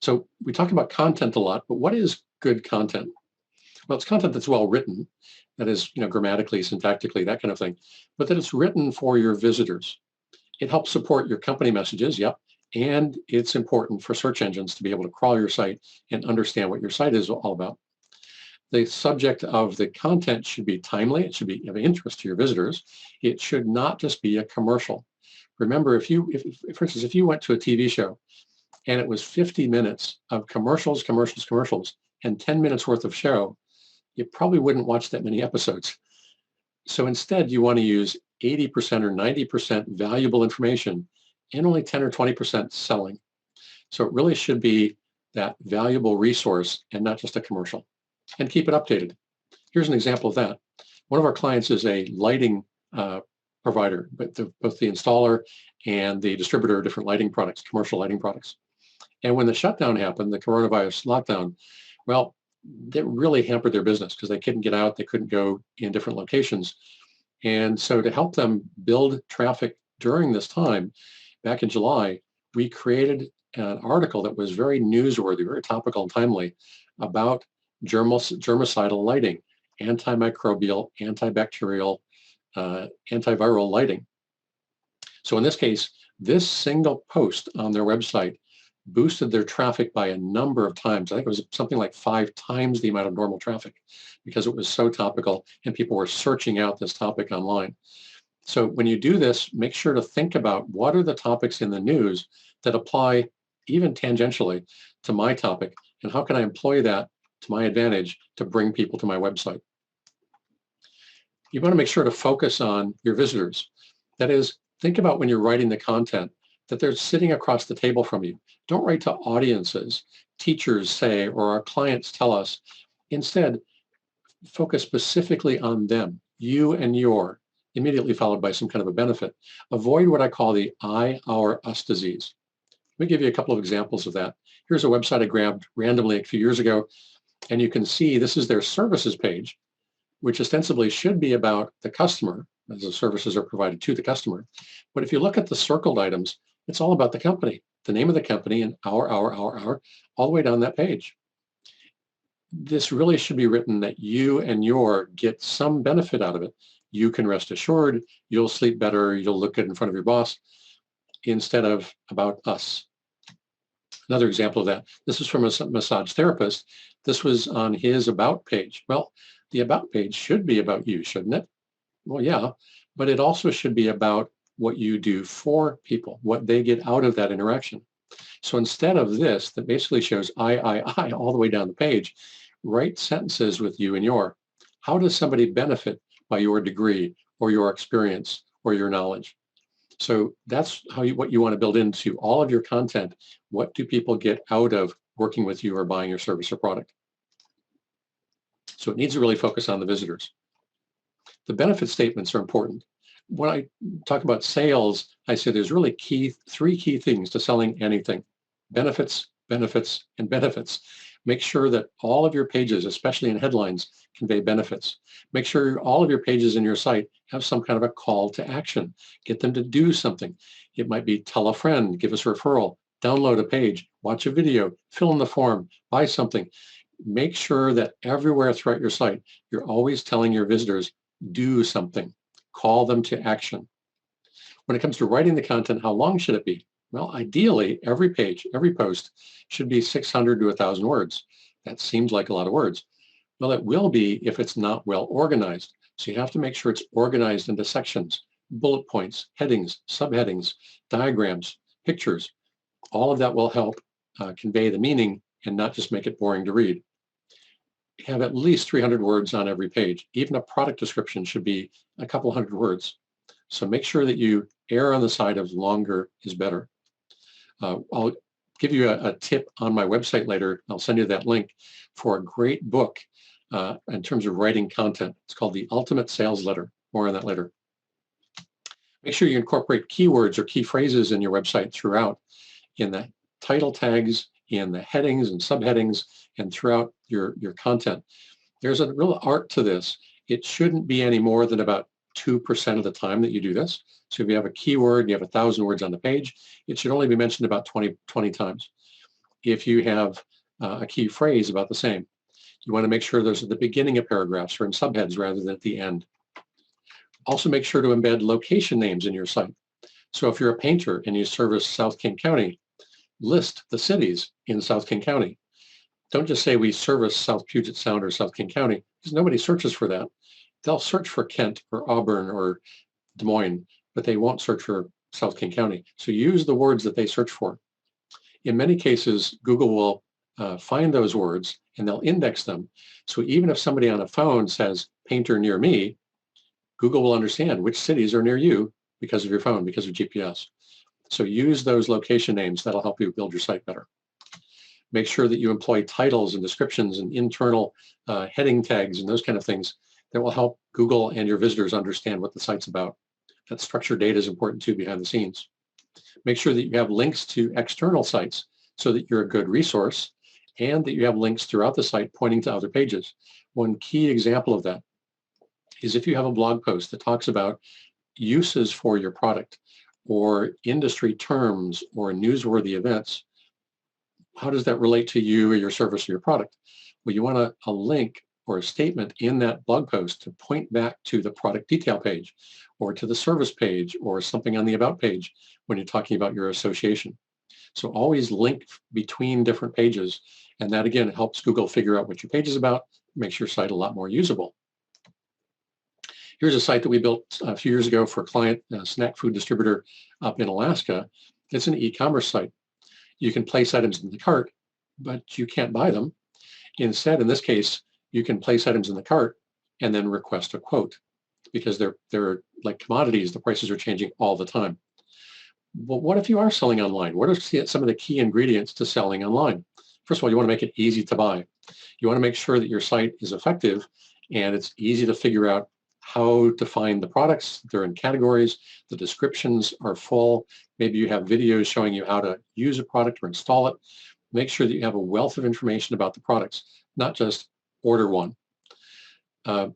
So we talk about content a lot, but what is good content? Well, it's content that's well written, that is, grammatically, syntactically, that kind of thing, but that it's written for your visitors. It helps support your company messages, yep, and it's important for search engines to be able to crawl your site and understand what your site is all about. The subject of the content should be timely. It should be of interest to your visitors. It should not just be a commercial. Remember, for instance, if you went to a TV show and it was 50 minutes of commercials, and 10 minutes worth of show, you probably wouldn't watch that many episodes. So instead, you want to use 80% or 90% valuable information and only 10 or 20% selling. So it really should be that valuable resource and not just a commercial. And keep it updated. Here's an example of that. One of our clients is a lighting provider, but both the installer and the distributor of different lighting products, commercial lighting products. And when the shutdown happened, the coronavirus lockdown, well, that really hampered their business because they couldn't get out, they couldn't go in different locations. And so to help them build traffic during this time, back in July, we created an article that was very newsworthy, very topical and timely about germicidal lighting, antimicrobial, antibacterial, antiviral lighting. So in this case, this single post on their website boosted their traffic by a number of times. I think it was something like 5 times the amount of normal traffic because it was so topical and people were searching out this topic online. So when you do this, make sure to think about what are the topics in the news that apply even tangentially to my topic, and how can I employ that to my advantage to bring people to my website. You want to make sure to focus on your visitors. That is, think about when you're writing the content that they're sitting across the table from you. Don't write to audiences, teachers say, or our clients tell us. Instead, focus specifically on them, you and your, immediately followed by some kind of a benefit. Avoid what I call the I, our, us disease. Let me give you a couple of examples of that. Here's a website I grabbed randomly a few years ago, and you can see this is their services page, which ostensibly should be about the customer, as the services are provided to the customer. But if you look at the circled items, it's all about the company, the name of the company, and our, all the way down that page. This really should be written that you and your get some benefit out of it. You can rest assured, you'll sleep better, you'll look good in front of your boss, instead of about us. Another example of that, this is from a massage therapist. This was on his about page. Well, the about page should be about you, shouldn't it? Well, yeah, but it also should be about what you do for people, what they get out of that interaction. So instead of this, that basically shows I all the way down the page, write sentences with you and your. How does somebody benefit by your degree or your experience or your knowledge? So that's what you want to build into all of your content. What do people get out of working with you or buying your service or product? So it needs to really focus on the visitors. The benefit statements are important. When I talk about sales, I say there's really three key things to selling anything: benefits, benefits, and benefits. Make sure that all of your pages, especially in headlines, convey benefits. Make sure all of your pages in your site have some kind of a call to action. Get them to do something. It might be tell a friend, give us a referral, download a page, watch a video, fill in the form, buy something. Make sure that everywhere throughout your site, you're always telling your visitors, do something. Call them to action. When it comes to writing the content, how long should it be? Well, ideally, every page, every post should be 600 to 1,000 words. That seems like a lot of words. Well, it will be if it's not well organized. So you have to make sure it's organized into sections, bullet points, headings, subheadings, diagrams, pictures. All of that will help convey the meaning and not just make it boring to read. Have at least 300 words on every page. Even a product description should be a couple hundred words. So make sure that you err on the side of longer is better. I'll give you a tip on my website later. I'll send you that link for a great book in terms of writing content. It's called The Ultimate Sales Letter. More on that later. Make sure you incorporate keywords or key phrases in your website throughout, in the title tags, in the headings and subheadings, and throughout your content. There's a real art to this. It shouldn't be any more than about 2% of the time that you do this. So if you have a keyword and you have 1,000 words on the page, it should only be mentioned about 20 times. If you have a key phrase, about the same. You want to make sure those at the beginning of paragraphs or in subheads rather than at the end. Also make sure to embed location names in your site. So if you're a painter and you service South King County, list the cities in South King County. Don't just say we service South Puget Sound or South King County, because nobody searches for that. They'll search for Kent or Auburn or Des Moines, but they won't search for South King County. So use the words that they search for. In many cases, Google will find those words and they'll index them. So even if somebody on a phone says painter near me, Google will understand which cities are near you because of your phone, because of GPS. So use those location names. That'll help you build your site better. Make sure that you employ titles and descriptions and internal heading tags and those kind of things that will help Google and your visitors understand what the site's about. That structured data is important too behind the scenes. Make sure that you have links to external sites so that you're a good resource and that you have links throughout the site pointing to other pages. One key example of that is if you have a blog post that talks about uses for your product or industry terms or newsworthy events, how does that relate to you or your service or your product? Well, you want a link or a statement in that blog post to point back to the product detail page or to the service page or something on the about page when you're talking about your association. So always link between different pages. And that again helps Google figure out what your page is about, makes your site a lot more usable. Here's a site that we built a few years ago for a client, a snack food distributor up in Alaska. It's an e-commerce site. You can place items in the cart, but you can't buy them. Instead, in this case, you can place items in the cart and then request a quote because they're like commodities. The prices are changing all the time. But what if you are selling online? What are some of the key ingredients to selling online? First of all, you want to make it easy to buy. You want to make sure that your site is effective and it's easy to figure out how to find the products. They're in categories. The descriptions are full. Maybe you have videos showing you how to use a product or install it. Make sure that you have a wealth of information about the products, not just order one.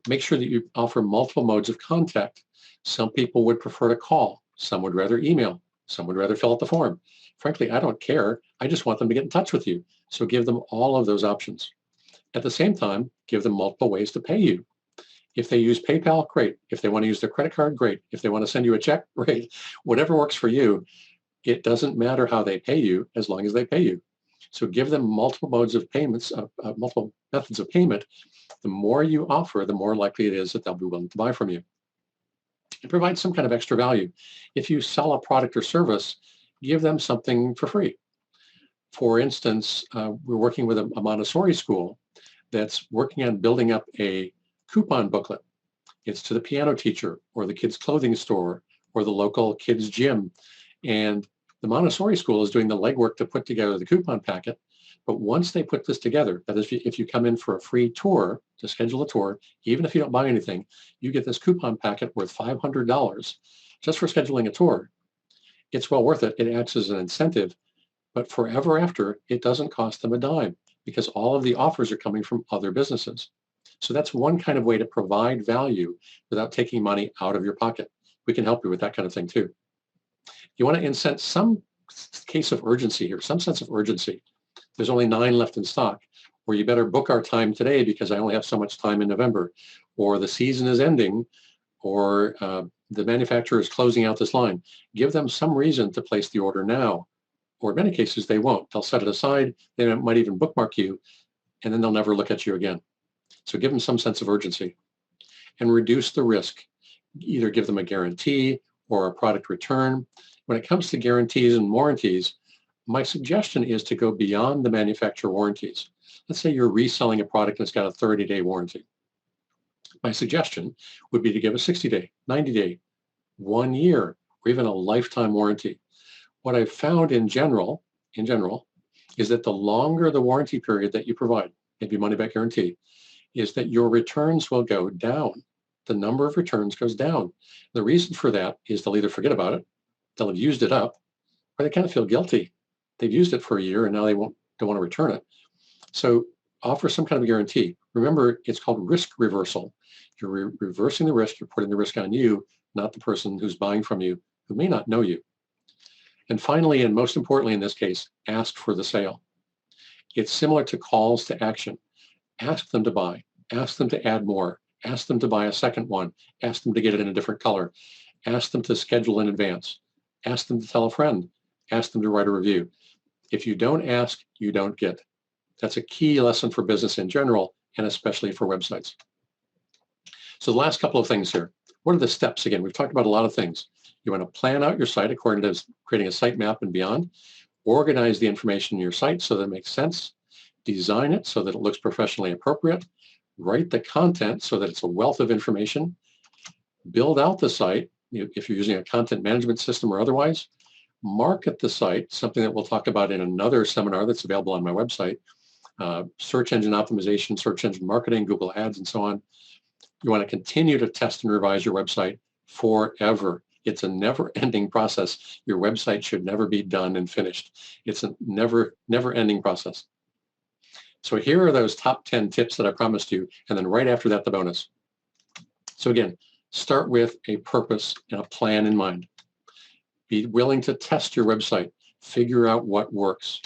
Make sure that you offer multiple modes of contact. Some people would prefer to call. Some would rather email. Some would rather fill out the form. Frankly, I don't care. I just want them to get in touch with you. So give them all of those options. At the same time, give them multiple ways to pay you. If they use PayPal, great. If they want to use their credit card, great. If they want to send you a check, great. Whatever works for you, it doesn't matter how they pay you as long as they pay you. So give them multiple modes of payments, multiple methods of payment. The more you offer, the more likely it is that they'll be willing to buy from you. And provide some kind of extra value. If you sell a product or service, give them something for free. For instance, we're working with a Montessori school that's working on building up a coupon booklet. It's to the piano teacher or the kids' clothing store or the local kids' gym. And the Montessori school is doing the legwork to put together the coupon packet. But once they put this together, that is, if you come in for a free tour, to schedule a tour, even if you don't buy anything, you get this coupon packet worth $500 just for scheduling a tour. It's well worth it. It acts as an incentive. But forever after, it doesn't cost them a dime because all of the offers are coming from other businesses. So that's one kind of way to provide value without taking money out of your pocket. We can help you with that kind of thing too. You want to incent some case of urgency here, some sense of urgency. There's only 9 left in stock, or you better book our time today because I only have so much time in November, or the season is ending, or the manufacturer is closing out this line. Give them some reason to place the order now, or in many cases they won't. They'll set it aside, they might even bookmark you, and then they'll never look at you again. So give them some sense of urgency and reduce the risk. Either give them a guarantee or a product return. When it comes to guarantees and warranties, my suggestion is to go beyond the manufacturer warranties. Let's say you're reselling a product that's got a 30-day warranty. My suggestion would be to give a 60-day, 90-day, 1 year, or even a lifetime warranty. What I've found in general, is that the longer the warranty period that you provide, maybe money back guarantee, is that your returns will go down. The number of returns goes down. The reason for that is they'll either forget about it, they'll have used it up, or they kind of feel guilty. They've used it for a year and now they don't want to return it. So offer some kind of guarantee. Remember, it's called risk reversal. You're reversing the risk. You're putting the risk on you, not the person who's buying from you, who may not know you. And finally, and most importantly in this case, ask for the sale. It's similar to calls to action. Ask them to buy. Ask them to add more. Ask them to buy a second one. Ask them to get it in a different color. Ask them to schedule in advance. Ask them to tell a friend. Ask them to write a review. If you don't ask, you don't get. That's a key lesson for business in general, and especially for websites. So the last couple of things here. What are the steps? Again, we've talked about a lot of things. You want to plan out your site according to creating a site map and beyond. Organize the information in your site so that it makes sense. Design it so that it looks professionally appropriate. Write the content so that it's a wealth of information. Build out the site, if you're using a content management system or otherwise. Market the site, something that we'll talk about in another seminar that's available on my website. Search engine optimization, search engine marketing, Google Ads, and so on. You want to continue to test and revise your website forever. It's a never-ending process. Your website should never be done and finished. It's a never-ending process. So here are those top 10 tips that I promised you, and then right after that, the bonus. So again, start with a purpose and a plan in mind. Be willing to test your website. Figure out what works.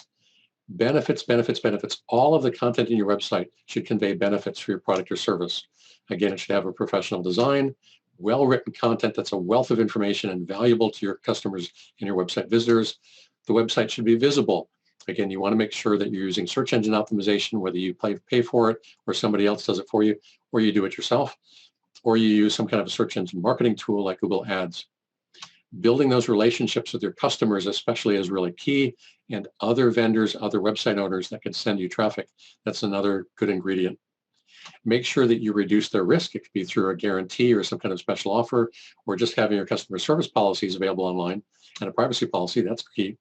Benefits, benefits, benefits. All of the content in your website should convey benefits for your product or service. Again, it should have a professional design, well-written content that's a wealth of information and valuable to your customers and your website visitors. The website should be visible. Again, you want to make sure that you're using search engine optimization, whether you pay for it or somebody else does it for you, or you do it yourself, or you use some kind of a search engine marketing tool like Google Ads. Building those relationships with your customers especially is really key, and other vendors, other website owners that can send you traffic. That's another good ingredient. Make sure that you reduce their risk. It could be through a guarantee or some kind of special offer, or just having your customer service policies available online and a privacy policy. That's key.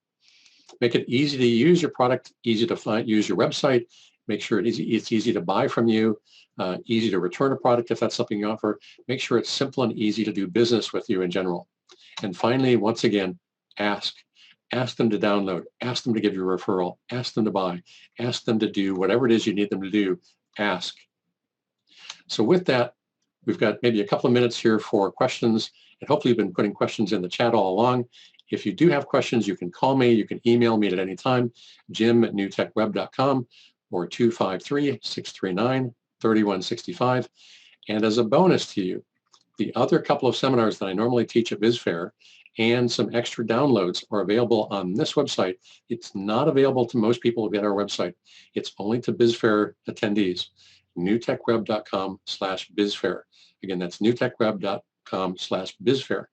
Make it easy to use your product, easy to use your website. Make sure it's easy to buy from you, easy to return a product if that's something you offer. Make sure it's simple and easy to do business with you in general. And finally, once again, ask. Ask them to download. Ask them to give you a referral. Ask them to buy. Ask them to do whatever it is you need them to do. Ask. So with that, we've got maybe a couple of minutes here for questions, and hopefully you've been putting questions in the chat all along. If you do have questions, you can call me. You can email me at any time, jim@newtechweb.com or 253-639-3165. And as a bonus to you, the other couple of seminars that I normally teach at BizFair and some extra downloads are available on this website. It's not available to most people who get our website. It's only to BizFair attendees. newtechweb.com/BizFair. Again, that's newtechweb.com/BizFair.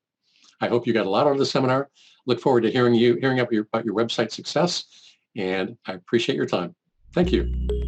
I hope you got a lot out of the seminar. Look forward to hearing about your website success, and I appreciate your time. Thank you.